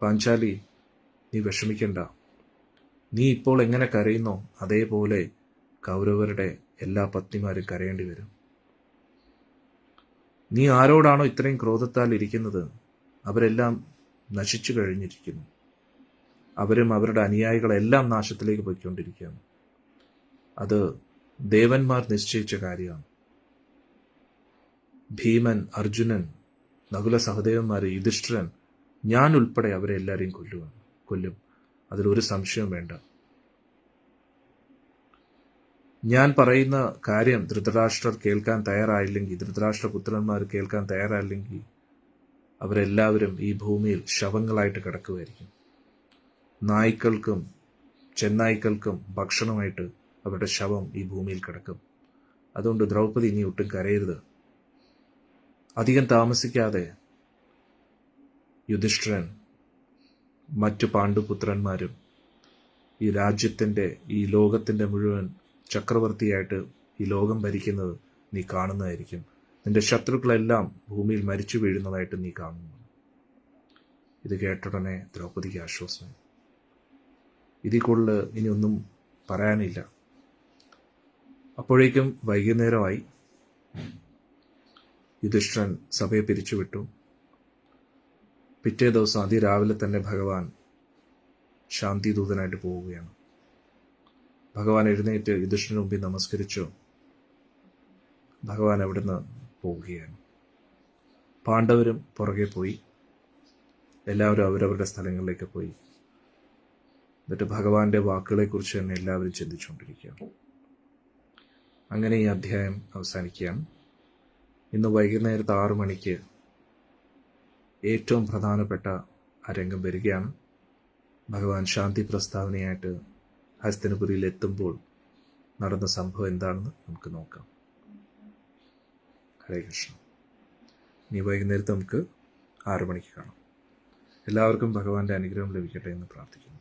പാഞ്ചാലി, നീ വിഷമിക്കണ്ട. നീ ഇപ്പോൾ എങ്ങനെ കരയുന്നോ അതേപോലെ കൗരവരുടെ എല്ലാ പത്നിമാരും കരയേണ്ടി വരും. നീ ആരോടാണോ ഇത്രയും ക്രോധത്താൽ ഇരിക്കുന്നത് അവരെല്ലാം നശിച്ചു കഴിഞ്ഞിരിക്കുന്നു. അവരും അവരുടെ അനുയായികളെല്ലാം നാശത്തിലേക്ക് പോയിക്കൊണ്ടിരിക്കുകയാണ്. അത് ദേവന്മാർ നിശ്ചയിച്ച കാര്യമാണ്. ഭീമൻ, അർജുനൻ, നകുല സഹദേവന്മാർ, യുധിഷ്ഠിരൻ, ഞാൻ ഉൾപ്പെടെ അവരെ എല്ലാവരെയും കൊല്ലും. അതിലൊരു സംശയവും വേണ്ട. ഞാൻ പറയുന്ന കാര്യം ധൃതരാഷ്ട്രർ കേൾക്കാൻ തയ്യാറായില്ലെങ്കിൽ, ധൃതരാഷ്ട്രപുത്രന്മാർ കേൾക്കാൻ തയ്യാറായില്ലെങ്കിൽ അവരെല്ലാവരും ഈ ഭൂമിയിൽ ശവങ്ങളായിട്ട് കിടക്കുമായിരിക്കും. നായ്ക്കൾക്കും ചെന്നായ്ക്കൾക്കും ഭക്ഷണമായിട്ട് അവരുടെ ശവം ഈ ഭൂമിയിൽ കിടക്കും. അതുകൊണ്ട് ദ്രൗപദി ഇനി ഒട്ടും കരയരുത്. അധികം താമസിക്കാതെ യുധിഷ്ഠിരൻ മറ്റു പാണ്ഡുപുത്രന്മാരും ഈ രാജ്യത്തിന്റെ, ഈ ലോകത്തിന്റെ മുഴുവൻ ചക്രവർത്തിയായിട്ട് ഈ ലോകം ഭരിക്കുന്നത് നീ കാണുന്നതായിരിക്കും. നിന്റെ ശത്രുക്കളെല്ലാം ഭൂമിയിൽ മരിച്ചു വീഴുന്നതായിട്ട് നീ കാണുന്നു. ഇത് കേട്ടുടനെ ദ്രൗപദിക്ക് ആശ്വാസമായി. ഇതിൽ കൂടുതൽ ഇനി ഒന്നും പറയാനില്ല. അപ്പോഴേക്കും വൈകുന്നേരമായി. യുധിഷ്ഠിരൻ സഭയെ പിരിച്ചുവിട്ടു. പിറ്റേ ദിവസം അതിരാവിലെ തന്നെ ഭഗവാൻ ശാന്തി ദൂതനായിട്ട് പോവുകയാണ്. ഭഗവാൻ എഴുന്നേറ്റ് യുധിഷ്ഠിരന് മുമ്പിൽ നമസ്കരിച്ചു. ഭഗവാൻ അവിടുന്ന് പോവുകയാണ്. പാണ്ഡവരും പുറകെ പോയി. എല്ലാവരും അവരവരുടെ സ്ഥലങ്ങളിലേക്ക് പോയി. എന്നിട്ട് ഭഗവാന്റെ വാക്കുകളെക്കുറിച്ച് തന്നെ എല്ലാവരും ചിന്തിച്ചുകൊണ്ടിരിക്കുകയാണ്. അങ്ങനെ ഈ അധ്യായം അവസാനിക്കുകയാണ്. ഇന്ന് വൈകുന്നേരത്ത് 6 മണിക്ക് ഏറ്റവും പ്രധാനപ്പെട്ട ആ രംഗം വരികയാണ്. ഭഗവാൻ ശാന്തി പ്രസ്താവനയായിട്ട് ഹസ്തിനപുരിയിൽ എത്തുമ്പോൾ നടന്ന സംഭവം എന്താണെന്ന് നമുക്ക് നോക്കാം. ഹരേ കൃഷ്ണ. ഇനി വൈകുന്നേരത്ത് നമുക്ക് 6 മണിക്ക് കാണാം. എല്ലാവർക്കും ഭഗവാന്റെ അനുഗ്രഹം ലഭിക്കട്ടെ എന്ന് പ്രാർത്ഥിക്കുന്നു.